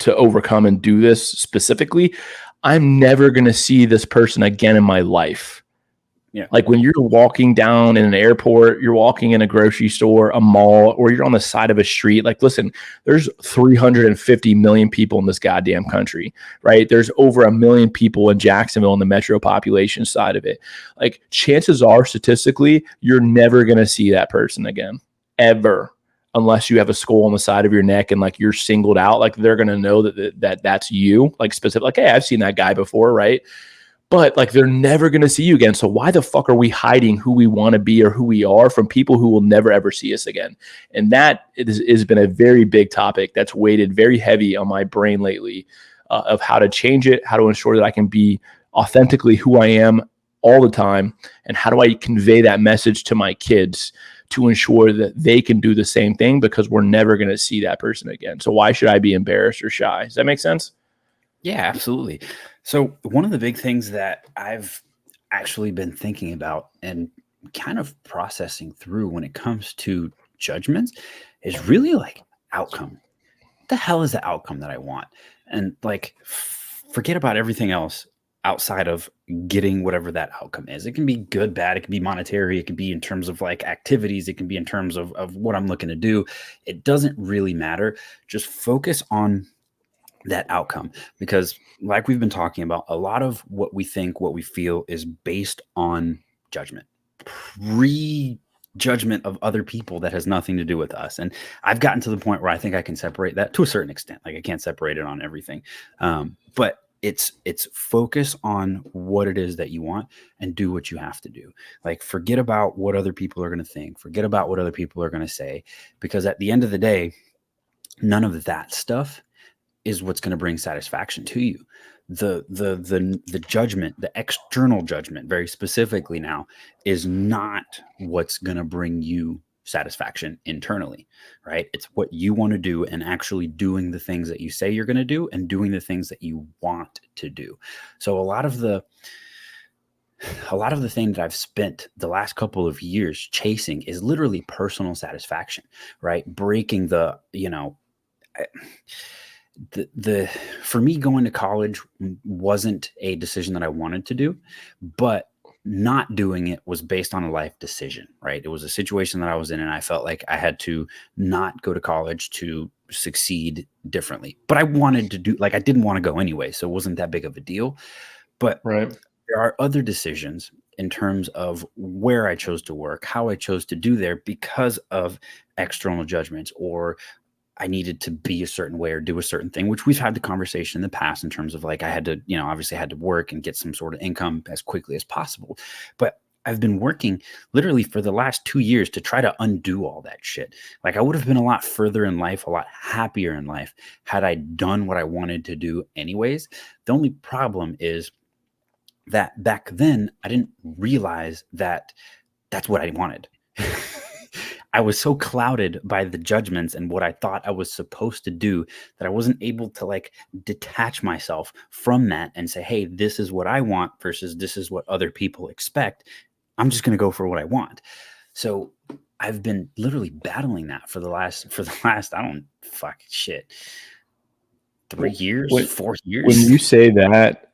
overcome and do this specifically, I'm never going to see this person again in my life. Yeah. Like when you're walking down in an airport, you're walking in a grocery store, a mall, or you're on the side of a street. Like, listen, there's 350 million people in this goddamn country, right? There's over 1 million people in Jacksonville in the metro population side of it. Like, chances are, statistically, you're never going to see that person again, ever. Unless you have a skull on the side of your neck and like you're singled out, like they're going to know that that's you, like specific, like, hey, I've seen that guy before, right? But like, they're never going to see you again. So why the fuck are we hiding who we want to be or who we are from people who will never ever see us again? And that has been a very big topic that's weighted very heavy on my brain lately, of how to change it, how to ensure that I can be authentically who I am all the time, and how do I convey that message to my kids to ensure that they can do the same thing, because we're never going to see that person again. So why should I be embarrassed or shy? Does that make sense? Yeah, absolutely. So one of the big things that I've actually been thinking about and kind of processing through when it comes to judgments is really like outcome. What the hell is the outcome that I want? And like, forget about everything else outside of getting whatever that outcome is. It can be good, bad, it can be monetary, it can be in terms of like activities, it can be in terms of what I'm looking to do. It doesn't really matter. Just focus on that outcome, because like we've been talking about, a lot of what we think, what we feel is based on judgment, pre-judgment of other people that has nothing to do with us. And I've gotten to the point where I think I can separate that to a certain extent. Like, I can't separate it on everything, but it's focus on what it is that you want and do what you have to do. Like, forget about what other people are going to think, forget about what other people are going to say, because at the end of the day, none of that stuff is what's going to bring satisfaction to you. The judgment, the external judgment, very specifically now, is not what's going to bring you satisfaction internally, right? It's what you want to do, and actually doing the things that you say you're going to do and doing the things that you want to do. So a lot of the thing that I've spent the last couple of years chasing is literally personal satisfaction, right? Breaking the for me, going to college wasn't a decision that I wanted to do, but not doing it was based on a life decision, right? It was a situation that I was in, and I felt like I had to not go to college to succeed differently. But I wanted to do, like, I didn't want to go anyway, so it wasn't that big of a deal. But Right. there are other decisions in terms of where I chose to work, how I chose to do there, because of external judgments, or I needed to be a certain way or do a certain thing, which we've had the conversation in the past in terms of like, I had to, obviously I had to work and get some sort of income as quickly as possible. But I've been working literally for the last 2 years to try to undo all that shit. Like, I would have been a lot further in life, a lot happier in life, had I done what I wanted to do anyways. The only problem is that back then I didn't realize that that's what I wanted. I was so clouded by the judgments and what I thought I was supposed to do that I wasn't able to like detach myself from that and say, hey, this is what I want versus this is what other people expect. I'm just going to go for what I want. So I've been literally battling that for the last, I don't fuck shit, 3 years, 4 years. When you say that,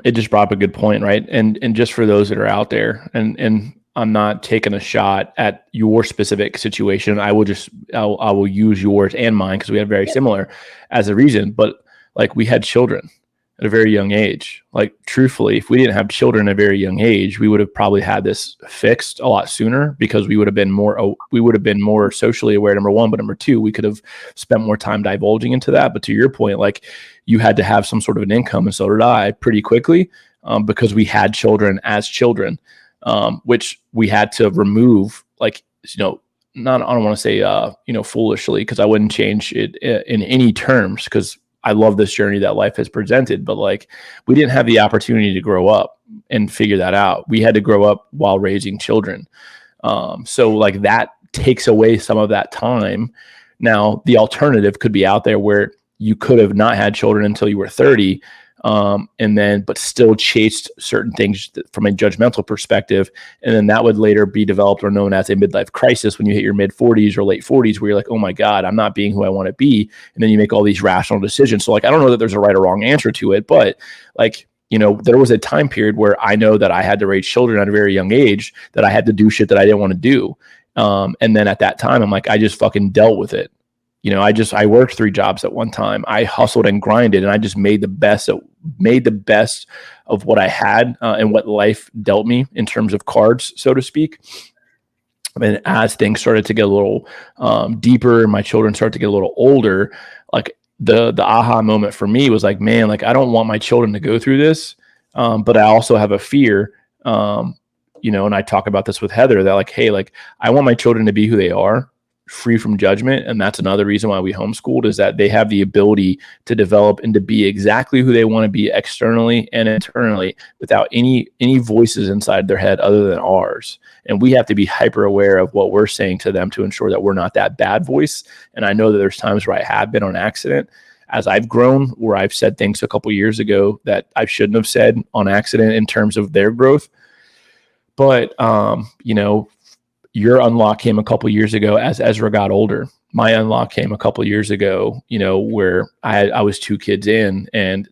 it just brought up a good point, right? And just for those that are out there, and I'm not taking a shot at your specific situation. I will use yours and mine, because we have very similar as a reason. But like, we had children at a very young age. Like, truthfully, if we didn't have children at a very young age, we would have probably had this fixed a lot sooner, because we would have been more socially aware, number one. But number two, we could have spent more time divulging into that. But to your point, like, you had to have some sort of an income, and so did I, pretty quickly, because we had children as children. Which we had to remove, like, not, I don't want to say, foolishly, because I wouldn't change it in any terms, because I love this journey that life has presented, but like we didn't have the opportunity to grow up and figure that out. We had to grow up while raising children. So like that takes away some of that time. Now, the alternative could be out there where you could have not had children until you were 30, and then but still chased certain things from a judgmental perspective, and then that would later be developed or known as a midlife crisis when you hit your mid 40s or late 40s, where you're like, oh my god, I'm not being who I want to be, and then you make all these rational decisions. So like I don't know that there's a right or wrong answer to it, but like, you know, there was a time period where I know that I had to raise children at a very young age, that I had to do shit that I didn't want to do, and then at that time I'm like, I just fucking dealt with it. You know, I worked 3 jobs at one time. I hustled and grinded, and I just made the best of what I had, and what life dealt me in terms of cards, so to speak. And as things started to get a little deeper, and my children started to get a little older, like the aha moment for me was like, man, like I don't want my children to go through this, but I also have a fear. You know, and I talk about this with Heather, that like, hey, like I want my children to be who they are, free from judgment. And that's another reason why we homeschooled, is that they have the ability to develop and to be exactly who they want to be externally and internally, without any voices inside their head other than ours. And we have to be hyper aware of what we're saying to them to ensure that we're not that bad voice. And I know that there's times where I have been on accident as I've grown, where I've said things a couple years ago that I shouldn't have said on accident in terms of their growth. But you know, your unlock came a couple years ago as Ezra got older. My unlock came a couple years ago, you know, where I was 2 kids in, and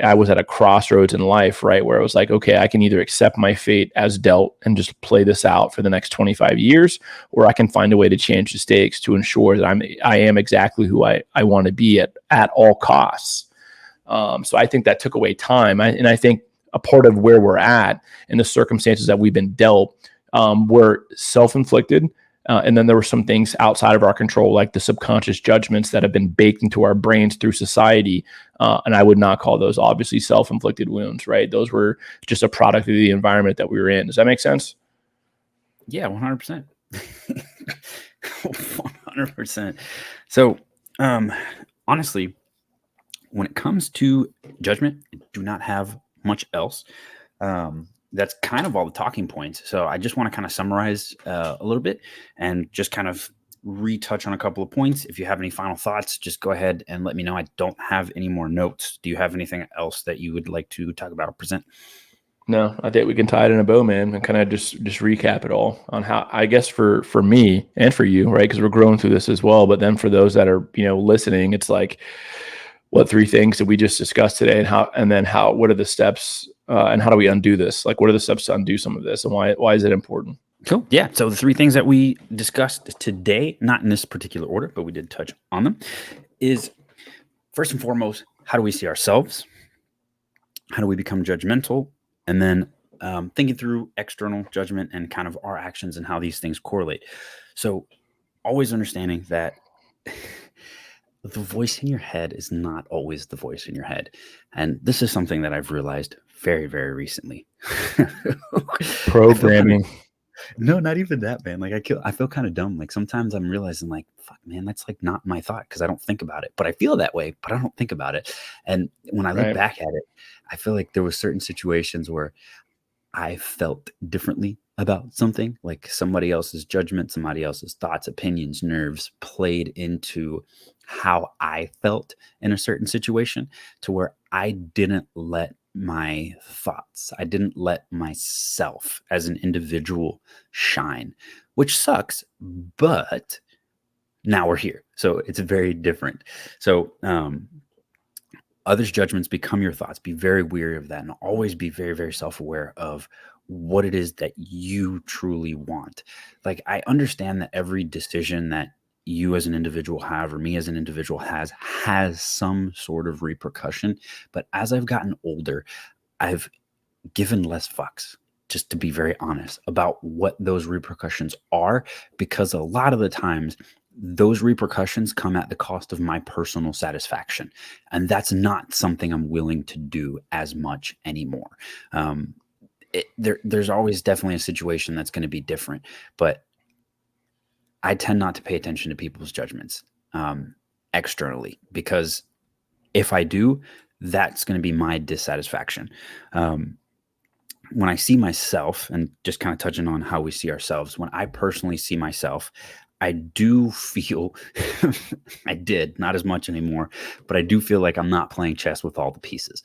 I was at a crossroads in life, right? Where I was like, okay, I can either accept my fate as dealt and just play this out for the next 25 years, or I can find a way to change the stakes to ensure that I am exactly who I want to be at all costs. So I think that took away time. And I think a part of where we're at and the circumstances that we've been dealt were self-inflicted. And then there were some things outside of our control, like the subconscious judgments that have been baked into our brains through society. And I would not call those obviously self-inflicted wounds, right? Those were just a product of the environment that we were in. Does that make sense? Yeah, 100%. 100%. So, honestly, when it comes to judgment, I do not have much else. That's kind of all the talking points. So I just want to kind of summarize a little bit and just kind of retouch on a couple of points. If you have any final thoughts, just go ahead and let me know. I don't have any more notes. Do you have anything else that you would like to talk about or present? No, I think we can tie it in a bow, man, and kind of just recap it all on how, I guess for me and for you, right? Because we're growing through this as well. But then for those that are, you know, listening, it's like, what 3 things did we just discuss today, what are the steps, and how do we undo this? Like, what are the steps to undo some of this, and why is it important? Cool. Yeah. So the 3 things that we discussed today, not in this particular order, but we did touch on them, is first and foremost, how do we see ourselves? How do we become judgmental? And then thinking through external judgment and kind of our actions and how these things correlate. So always understanding that the voice in your head is not always the voice in your head. And this is something that I've realized very, very recently. Programming. No, not even that, man. Like I feel kind of dumb. Like sometimes I'm realizing like, fuck, man, that's like not my thought because I don't think about it. But I feel that way, but I don't think about it. And when I look back at it, I feel like there were certain situations where I felt differently about something, like somebody else's judgment, somebody else's thoughts, opinions, nerves played into how I felt in a certain situation, to where I didn't let my thoughts, I didn't let myself as an individual shine, which sucks, but now we're here. So it's very different. So, others' judgments become your thoughts. Be very wary of that, and always be very, very self-aware of what it is that you truly want. Like, I understand that every decision that you as an individual have, or me as an individual has some sort of repercussion. But as I've gotten older, I've given less fucks, just to be very honest, about what those repercussions are, because a lot of the times those repercussions come at the cost of my personal satisfaction. And that's not something I'm willing to do as much anymore. There's always definitely a situation that's going to be different, but I tend not to pay attention to people's judgments externally, because If I do, that's going to be my dissatisfaction. Um, when I see myself, and just kind of touching on how we see ourselves, when I personally see myself, I do feel, I did, not as much anymore, but I do feel like I'm not playing chess with all the pieces.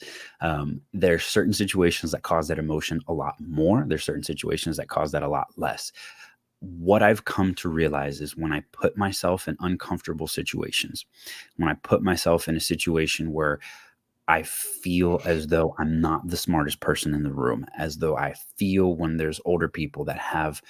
There's certain situations that cause that emotion a lot more. There's certain situations that cause that a lot less. What I've come to realize is when I put myself in uncomfortable situations, when I put myself in a situation where I feel as though I'm not the smartest person in the room, as though I feel when there's older people that have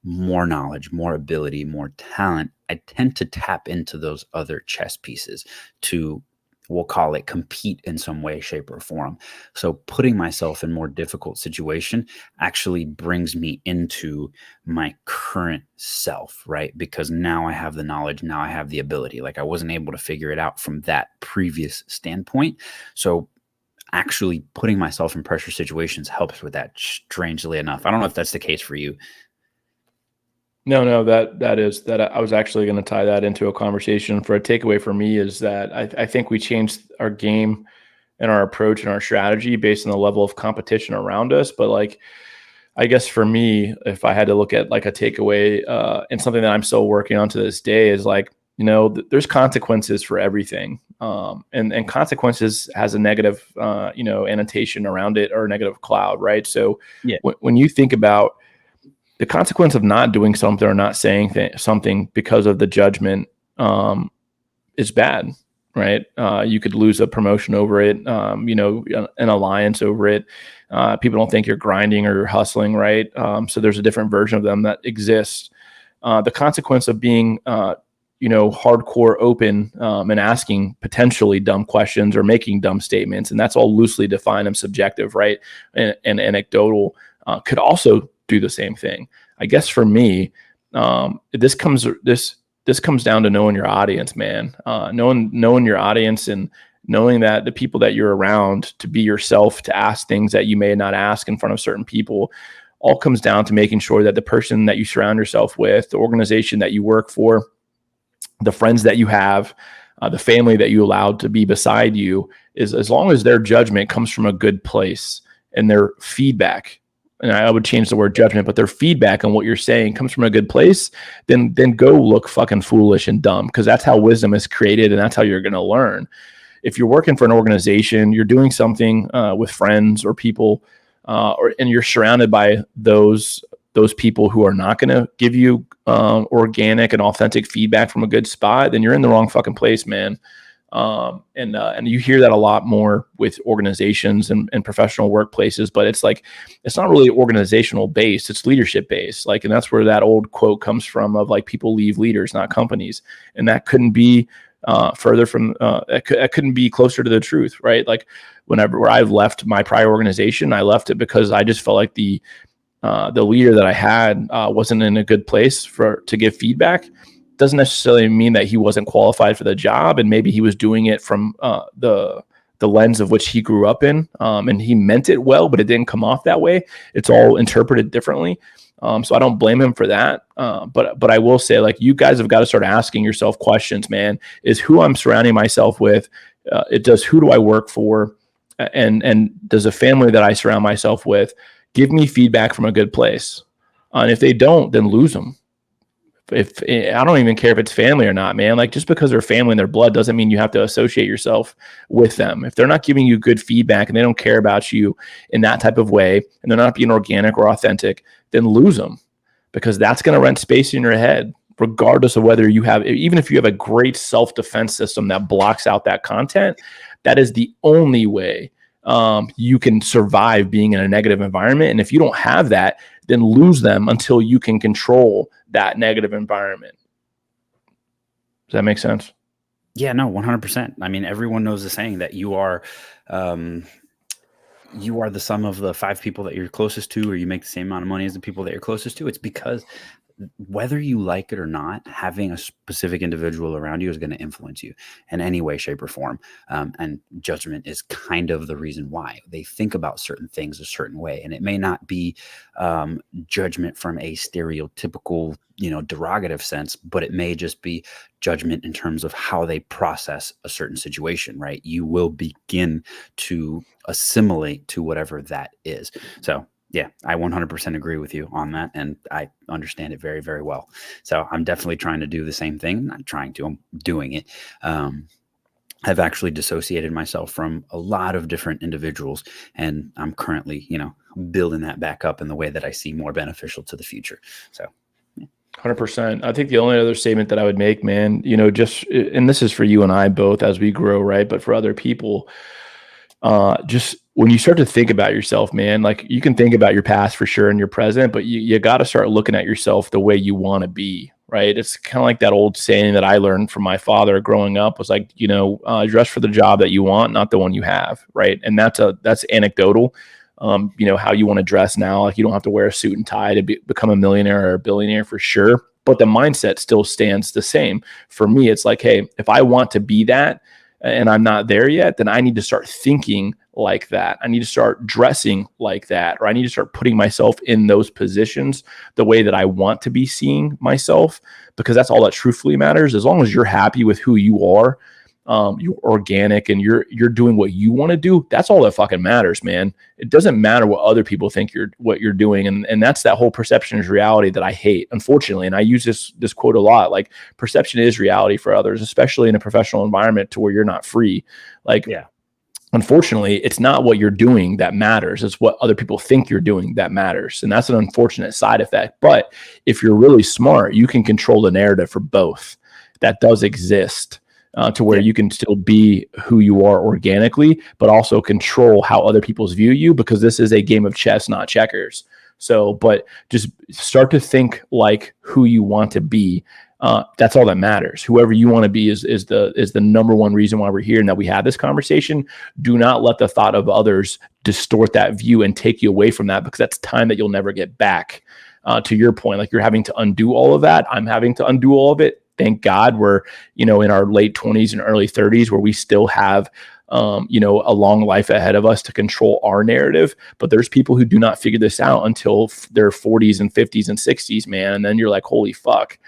more knowledge, more ability, more talent, I tend to tap into those other chess pieces to, we'll call it, compete in some way, shape, or form. So putting myself in more difficult situation actually brings me into my current self, right? Because now I have the knowledge, now I have the ability. Like I wasn't able to figure it out from that previous standpoint. So actually putting myself in pressure situations helps with that, strangely enough. I don't know if that's the case for you. No, that is that I was actually going to tie that into a conversation. For a takeaway for me is that I think we changed our game and our approach and our strategy based on the level of competition around us. But like, I guess for me, if I had to look at like a takeaway and something that I'm still working on to this day is like, there's consequences for everything. And consequences has a negative, annotation around it, or a negative cloud, right? So Yeah. when you think about the consequence of not doing something or not saying something because of the judgment, is bad, right? You could lose a promotion over it, an alliance over it. People don't think you're grinding or hustling, right? So there's a different version of them that exists. The consequence of being, hardcore open, and asking potentially dumb questions or making dumb statements, and that's all loosely defined and subjective, right? And anecdotal, could also do the same thing. I guess for me, this comes down to knowing your audience, man. Knowing your audience and knowing that the people that you're around, to be yourself, to ask things that you may not ask in front of certain people, all comes down to making sure that the person that you surround yourself with, the organization that you work for, the friends that you have, the family that you allowed to be beside you, is as long as their judgment comes from a good place and their feedback, and I would change the word judgment, but their feedback on what you're saying comes from a good place, then go look fucking foolish and dumb, because that's how wisdom is created and that's how you're going to learn. If you're working for an organization, you're doing something with friends or people, and you're surrounded by those people who are not going to give you organic and authentic feedback from a good spot, then you're in the wrong fucking place, man. And you hear that a lot more with organizations and professional workplaces, but it's like, it's not really organizational based, it's leadership based. Like, and that's where that old quote comes from of like, people leave leaders, not companies. And that couldn't be further from, that couldn't be closer to the truth, right? Like whenever I've left my prior organization, I left it because I just felt like the leader that I had wasn't in a good place to give feedback. Doesn't necessarily mean that he wasn't qualified for the job, and maybe he was doing it from the lens of which he grew up in, and he meant it well, but it didn't come off that way. It's all interpreted differently. So I don't blame him for that. But I will say, like, you guys have got to start asking yourself questions, man. Is who I'm surrounding myself with? Who do I work for? And does a family that I surround myself with give me feedback from a good place? And if they don't, then lose them. If I don't even care if it's family or not, man. Like, just because they're family and their blood doesn't mean you have to associate yourself with them. If they're not giving you good feedback and they don't care about you in that type of way, and they're not being organic or authentic, then lose them, because that's going to rent space in your head, regardless of whether you have, even if you have a great self-defense system that blocks out that content. That is the only way you can survive being in a negative environment. And if you don't have that, then lose them until you can control that negative environment. Does that make sense? Yeah, no, 100%. I mean, everyone knows the saying that you are the sum of the 5 people that you're closest to, or you make the same amount of money as the people that you're closest to. It's because whether you like it or not, having a specific individual around you is going to influence you in any way, shape, or form. And judgment is kind of the reason why they think about certain things a certain way. And it may not be judgment from a stereotypical, derogative sense, but it may just be judgment in terms of how they process a certain situation, right? You will begin to assimilate to whatever that is. So yeah, I 100% agree with you on that. And I understand it very, very well. So I'm definitely trying to do the same thing. Not trying to, I'm doing it. I've actually dissociated myself from a lot of different individuals. And I'm currently, building that back up in the way that I see more beneficial to the future. So 100%. I think the only other statement that I would make, man, just, and this is for you and I both as we grow, right? But for other people, just when you start to think about yourself, man, like you can think about your past for sure and your present, but you got to start looking at yourself the way you want to be, right? It's kind of like that old saying that I learned from my father growing up was like, dress for the job that you want, not the one you have, right? And that's anecdotal. How you want to dress now, like you don't have to wear a suit and tie to become a millionaire or a billionaire for sure, but the mindset still stands the same. For me, it's like, hey, if I want to be that, and I'm not there yet, then I need to start thinking like that. I need to start dressing like that, or I need to start putting myself in those positions the way that I want to be seeing myself, because that's all that truthfully matters. As long as you're happy with who you are, you're organic and you're doing what you want to do, that's all that fucking matters, man. It doesn't matter what other people think what you're doing. And that's that whole perception is reality that I hate, unfortunately. And I use this quote a lot, like perception is reality for others, especially in a professional environment to where you're not free. Like, yeah. Unfortunately, it's not what you're doing that matters. It's what other people think you're doing that matters. And that's an unfortunate side effect. But if you're really smart, you can control the narrative for both. That does exist. To where you can still be who you are organically, but also control how other people's view you, because this is a game of chess, not checkers. So, but just start to think like who you want to be. That's all that matters. Whoever you want to be is the number one reason why we're here and that we have this conversation. Do not let the thought of others distort that view and take you away from that, because that's time that you'll never get back. To your point, like you're having to undo all of that. I'm having to undo all of it. Thank God we're, in our late 20s and early 30s where we still have, a long life ahead of us to control our narrative. But there's people who do not figure this out until their 40s and 50s and 60s, man. And then you're like, holy fuck,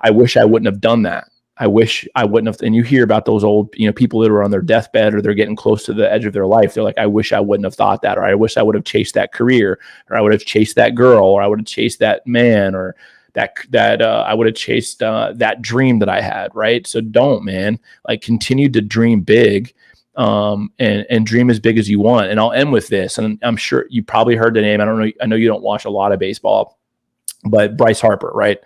I wish I wouldn't have done that. I wish I wouldn't have. And you hear about those old, people that are on their deathbed or they're getting close to the edge of their life. They're like, I wish I wouldn't have thought that, or I wish I would have chased that career, or I would have chased that girl, or I would have chased that man, or that I would have chased that dream that I had, right? So don't, man, like continue to dream big, and dream as big as you want. And I'll end with this, and I'm sure you probably heard the name. I don't know. I know you don't watch a lot of baseball, but Bryce Harper, right?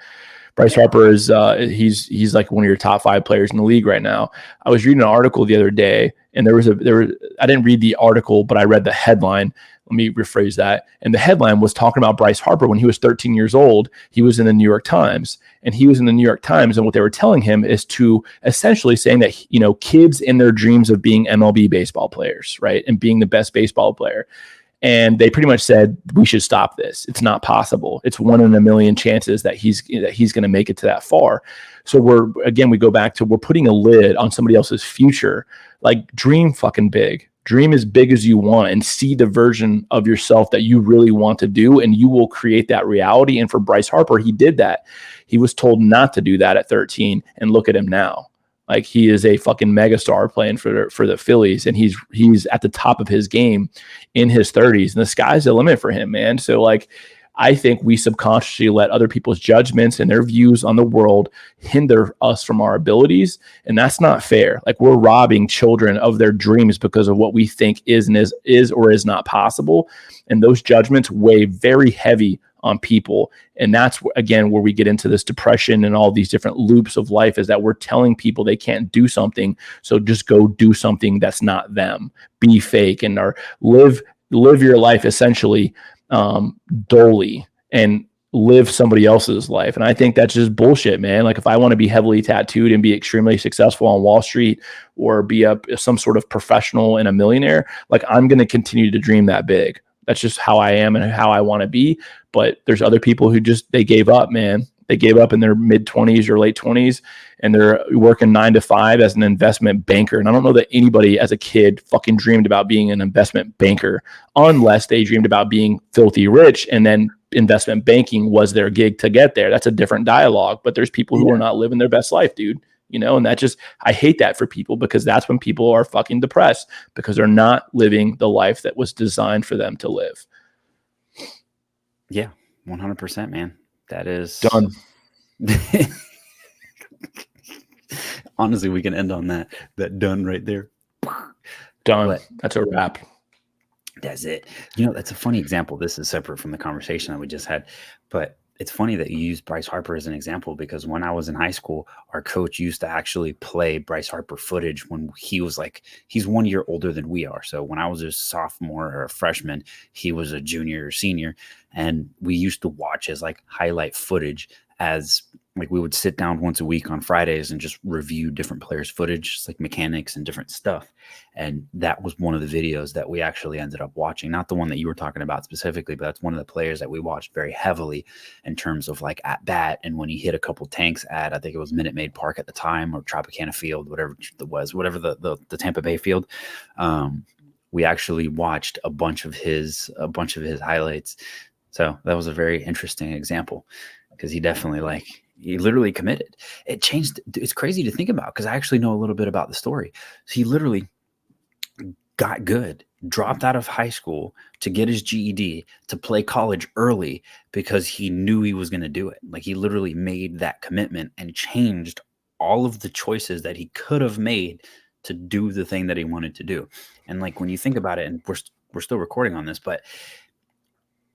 Bryce Harper is he's like one of your top 5 players in the league right now. I was reading an article the other day, and there was I didn't read the article, but I read the headline. Let me rephrase that. And the headline was talking about Bryce Harper when he was 13 years old. He was in the New York Times, and what they were telling him is to essentially saying that, kids in their dreams of being MLB baseball players, right? And being the best baseball player. And they pretty much said, we should stop this. It's not possible. It's 1 in a million chances that he's going to make it to that far. So we go back to, we're putting a lid on somebody else's future. Like, dream fucking big. Dream as big as you want and see the version of yourself that you really want to do, and you will create that reality. And for Bryce Harper, he did that. He was told not to do that at 13, and look at him now. Like, he is a fucking megastar playing for the Phillies, and he's at the top of his game in his 30s, and the sky's the limit for him, man. So like, I think we subconsciously let other people's judgments and their views on the world hinder us from our abilities. And that's not fair. Like, we're robbing children of their dreams because of what we think is or is not possible. And those judgments weigh very heavy on people. And that's, again, where we get into this depression and all these different loops of life, is that we're telling people they can't do something. So just go do something that's not them. Be fake and live your life essentially dully and live somebody else's life. And I think that's just bullshit, man. Like, if I want to be heavily tattooed and be extremely successful on Wall Street, or be some sort of professional and a millionaire, like, I'm going to continue to dream that big. That's just how I am and how I want to be. But there's other people who they gave up, man. They gave up in their mid 20s or late 20s, and they're working 9 to 5 as an investment banker. And I don't know that anybody as a kid fucking dreamed about being an investment banker unless they dreamed about being filthy rich, and then investment banking was their gig to get there. That's a different dialogue. But there's people who are not living their best life, dude. And that just, I hate that for people, because that's when people are fucking depressed, because they're not living the life that was designed for them to live. Yeah, 100%, man. That is done. Honestly, we can end on that done right there. Done. But that's a wrap. That's it. That's a funny example. This is separate from the conversation that we just had, but it's funny that you use Bryce Harper as an example, because when I was in high school, our coach used to actually play Bryce Harper footage when he's 1 year older than we are. So when I was a sophomore or a freshman, he was a junior or senior. And we used to watch his highlight footage, as we would sit down once a week on Fridays and just review different players' footage, like mechanics and different stuff. And that was one of the videos that we actually ended up watching. Not the one that you were talking about specifically, but that's one of the players that we watched very heavily in terms of at bat. And when he hit a couple tanks at, I think it was Minute Maid Park at the time, or Tropicana Field, whatever it was, whatever the Tampa Bay field. We actually watched a bunch of his highlights. So that was a very interesting example, because he definitely he literally committed. It changed. It's crazy to think about, because I actually know a little bit about the story. So he literally got good, dropped out of high school to get his GED, to play college early, because he knew he was going to do it. He literally made that commitment and changed all of the choices that he could have made to do the thing that he wanted to do. And when you think about it, and we're still recording on this, but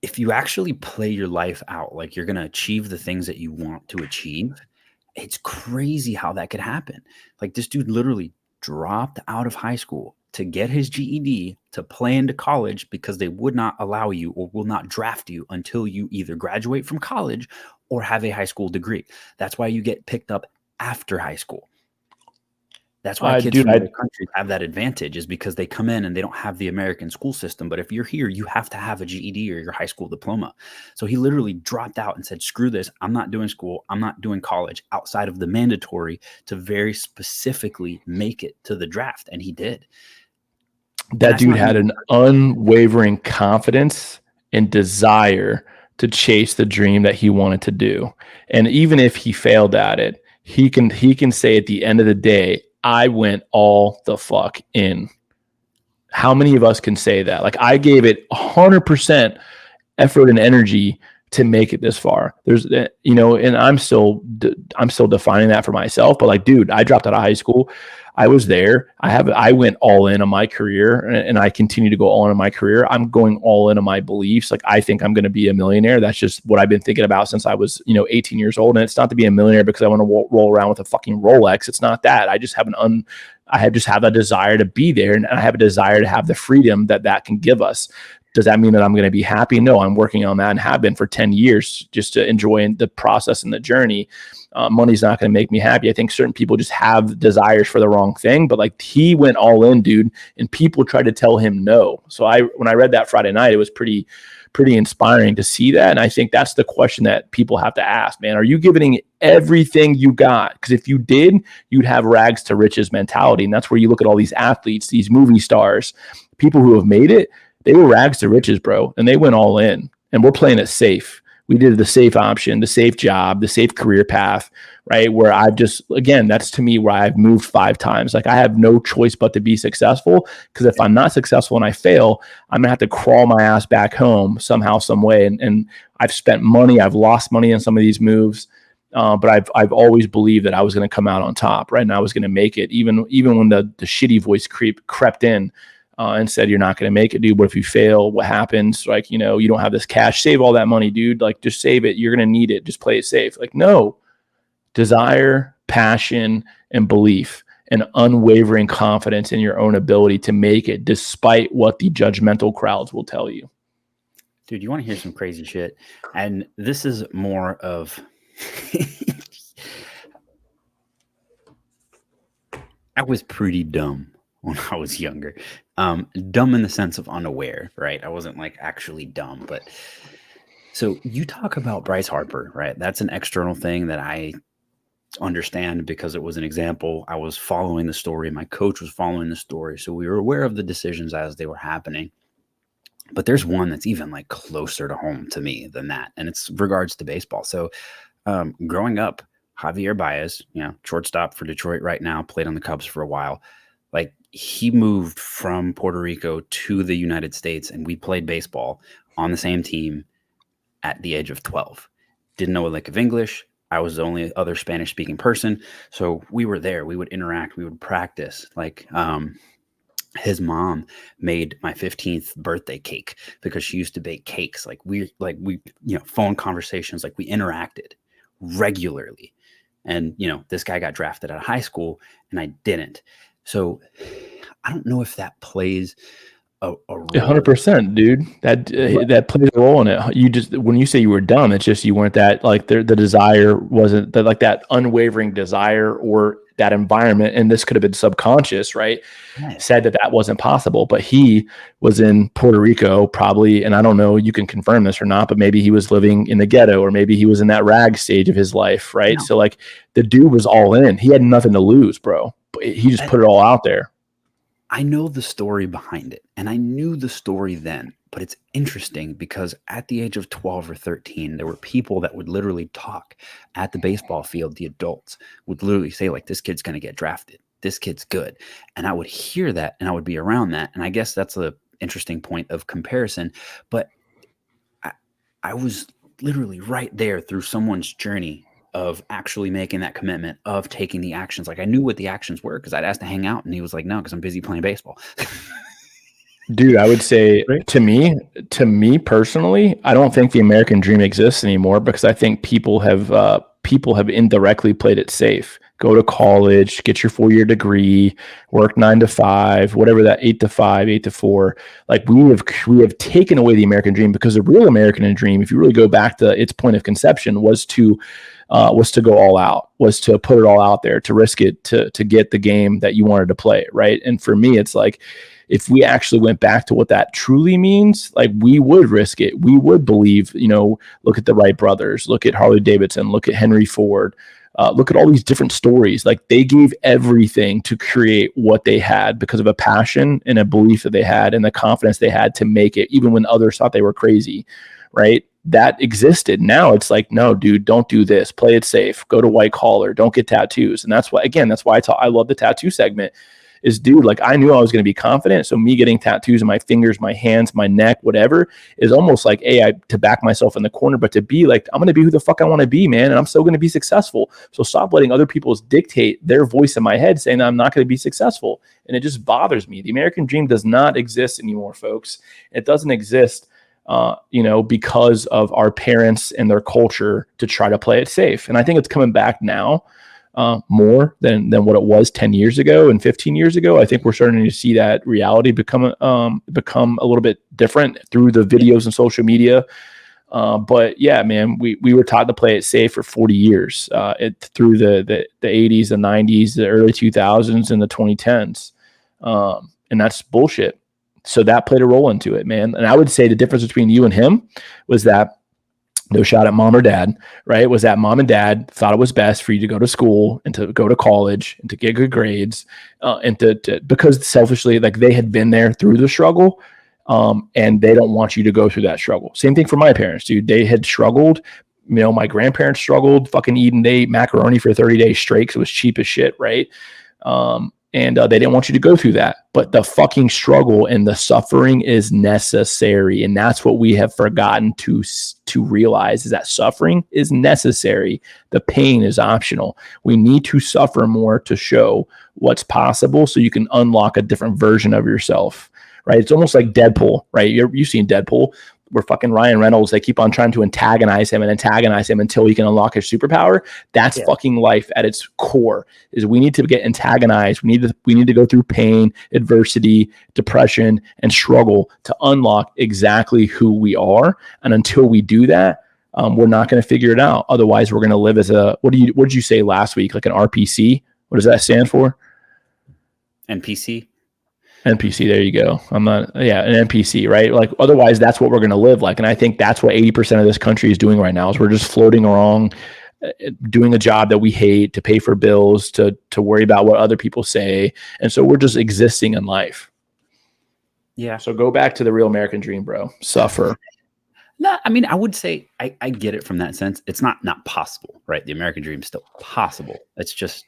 if you actually play your life out you're going to achieve the things that you want to achieve, it's crazy how that could happen. This dude literally dropped out of high school to get his GED, to play into college, because they would not allow you or will not draft you until you either graduate from college or have a high school degree. That's why you get picked up after high school. That's why kids from other countries have that advantage, is because they come in and they don't have the American school system. But if you're here, you have to have a GED or your high school diploma. So he literally dropped out and said, screw this. I'm not doing school. I'm not doing college outside of the mandatory, to very specifically make it to the draft. And he did. That dude had an unwavering confidence and desire to chase the dream that he wanted to do. And even if he failed at it, he can say at the end of the day, I went all the fuck in. How many of us can say that? I gave it 100% effort and energy to make it this far. There's, and I'm still defining that for myself. But dude, I dropped out of high school. I was there. I went all in on my career, and I continue to go all in on my career. I'm going all in on my beliefs. I think I'm going to be a millionaire. That's just what I've been thinking about since I was, 18 years old. And it's not to be a millionaire because I want to roll around with a fucking Rolex. It's not that. I just have a desire to be there, and I have a desire to have the freedom that can give us. Does that mean that I'm going to be happy? No, I'm working on that and have been for 10 years, just to enjoy the process and the journey. Money's not going to make me happy. I think certain people just have desires for the wrong thing, but he went all in, dude, and people tried to tell him no. So when I read that Friday night, it was pretty inspiring to see that. And I think that's the question that people have to ask, man. Are you giving everything you got? Because if you did, you'd have rags to riches mentality. And that's where you look at all these athletes, these movie stars, people who have made it. They were rags to riches, bro. And they went all in, and we're playing it safe. We did the safe option, the safe job, the safe career path, right? Where I've just, again, that's to me where I've moved 5 times. I have no choice but to be successful, because if I'm not successful and I fail, I'm gonna have to crawl my ass back home somehow, some way. And I've spent money, I've lost money in some of these moves, but I've always believed that I was gonna come out on top, right? And I was gonna make it, even when the shitty voice crept in. And said, you're not going to make it, dude. What if you fail? What happens? You don't have this cash. Save all that money, dude. Just save it. You're going to need it. Just play it safe. No. Desire, passion, and belief, and unwavering confidence in your own ability to make it, despite what the judgmental crowds will tell you. Dude, you want to hear some crazy shit? And this is more of... I was pretty dumb when I was younger. Dumb in the sense of unaware, right? I wasn't actually dumb, but So you talk about Bryce Harper, right? That's an external thing that I understand because it was an example. I was following the story. My coach was following the story. So we were aware of the decisions as they were happening. But there's one that's even like closer to home to me than that. And it's regards to baseball. So growing up, Javier Baez, shortstop for Detroit right now, played on the Cubs for a while. Like he moved from Puerto Rico to the United States and we played baseball on the same team at the age of 12. Didn't know a lick of English. I was the only other Spanish speaking person. So we were there. We would interact. We would practice. Like his mom made my 15th birthday cake because she used to bake cakes. We phone conversations, like we interacted regularly. And, this guy got drafted out of high school and I didn't. So I don't know if that plays a role. 100%, dude. That plays a role in it. You just, when you say you were dumb, it's just you weren't that, like, the desire wasn't that, like, that unwavering desire or that environment. And this could have been subconscious, right? Right. Said that wasn't possible. But he was in Puerto Rico, probably, and I don't know, you can confirm this or not, but maybe he was living in the ghetto, or maybe he was in that rag stage of his life, right? No. So, like, the dude was all in. He had nothing to lose, bro. But he just put it all out there. I know the story behind it, and I knew the story then, but it's interesting because at the age of 12 or 13, there were people that would literally talk at the baseball field. The adults would literally say, like, this kid's going to get drafted. This kid's good. And I would hear that and I would be around that. And I guess that's an interesting point of comparison. But I was literally right there through someone's journey of actually making that commitment, of taking the actions. Like I knew what the actions were because I'd asked to hang out and he was like, no, because I'm busy playing baseball. Dude, I would say Right. to me personally, I don't think the American dream exists anymore because I think people have indirectly played it safe. Go to college, get your 4-year degree, work 9 to 5, whatever that 8 to 5, 8 to 4. Like we have taken away the American dream because the real American dream, if you really go back to its point of conception, was to go all out, was to put it all out there, to risk it, to get the game that you wanted to play, right? And for me, it's like, if we actually went back to what that truly means, like we would risk it. We would believe, look at the Wright brothers, look at Harley Davidson, look at Henry Ford, look at all these different stories. Like they gave everything to create what they had because of a passion and a belief that they had and the confidence they had to make it, even when others thought they were crazy, right? That existed. Now it's like, no, dude, don't do this. Play it safe. Go to white collar. Don't get tattoos. And that's why I love the tattoo segment. Is, dude, like I knew I was going to be confident. So me getting tattoos on my fingers, my hands, my neck, whatever, is almost like, to back myself in the corner, but to be like, I'm going to be who the fuck I want to be, man. And I'm still going to be successful. So stop letting other people's dictate their voice in my head saying I'm not going to be successful. And it just bothers me. The American dream does not exist anymore, folks. It doesn't exist, because of our parents and their culture to try to play it safe. And I think it's coming back now. More than what it was 10 years ago and 15 years ago. I think we're starting to see that reality become a little bit different through the videos and social media. But yeah, man, we were taught to play it safe for 40 years, through the 80s, the 90s, the early 2000s, and the 2010s. And that's bullshit. So that played a role into it, man. And I would say the difference between you and him was that, no shot at mom or dad, right? Was that mom and dad thought it was best for you to go to school and to go to college and to get good grades, and to because selfishly, like they had been there through the struggle, and they don't want you to go through that struggle. Same thing for my parents, dude. They had struggled. My grandparents struggled, fucking eating, they ate macaroni for 30 days straight because it was cheap as shit, right? And they didn't want you to go through that. But the fucking struggle and the suffering is necessary. And that's what we have forgotten to realize, is that suffering is necessary. The pain is optional. We need to suffer more to show what's possible so you can unlock a different version of yourself, right? It's almost like Deadpool, right? You've seen Deadpool, where fucking Ryan Reynolds, they keep on trying to antagonize him until he can unlock his superpower. That's fucking life at its core. Is we need to get antagonized. We need to go through pain, adversity, depression, and struggle to unlock exactly who we are. And until we do that, we're not going to figure it out. Otherwise, we're going to live as what did you say last week? Like an RPC? What does that stand for? NPC. NPC, there you go. I'm not, yeah, an NPC, right? Like, otherwise, that's what we're going to live like. And I think that's what 80% of this country is doing right now is we're just floating along, doing a job that we hate to pay for bills, to worry about what other people say. And so we're just existing in life. Yeah. So go back to the real American dream, bro. Suffer. No, I mean, I would say I get it from that sense. It's not possible, right? The American dream is still possible. It's just,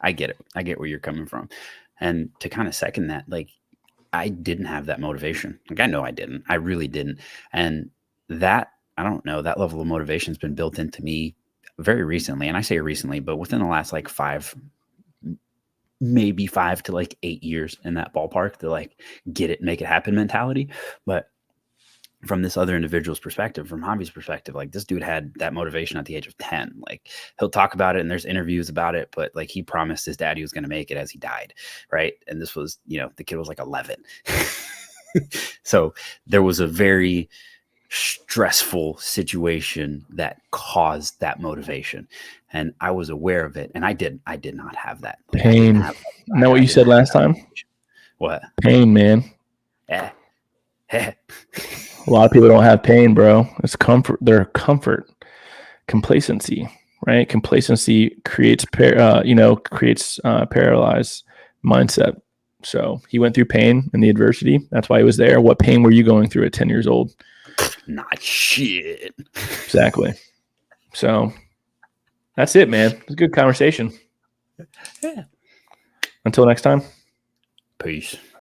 I get it. I get where you're coming from. And to kind of second that, like, I didn't have that motivation. Like, I know I didn't. I really didn't. And that, I don't know, that level of motivation has been built into me very recently. And I say recently, but within the last like maybe 5 to like 8 years, in that ballpark, to like get it, make it happen mentality. But from this other individual's perspective, from Javi's perspective, like, this dude had that motivation at the age of 10. Like, he'll talk about it and there's interviews about it, but like, he promised his dad he was going to make it as he died. Right. And this was, the kid was like 11. So there was a very stressful situation that caused that motivation. And I was aware of it. And I did not have that. Like, Pain. I didn't have that. Know what you said last time? What? Pain, man. Yeah. A lot of people don't have pain, bro. It's comfort. Their comfort, complacency, right? Complacency creates, paralyzed mindset. So he went through pain and the adversity. That's why he was there. What pain were you going through at 10 years old? Not shit. Exactly. So that's it, man. It's a good conversation. Yeah. Until next time. Peace.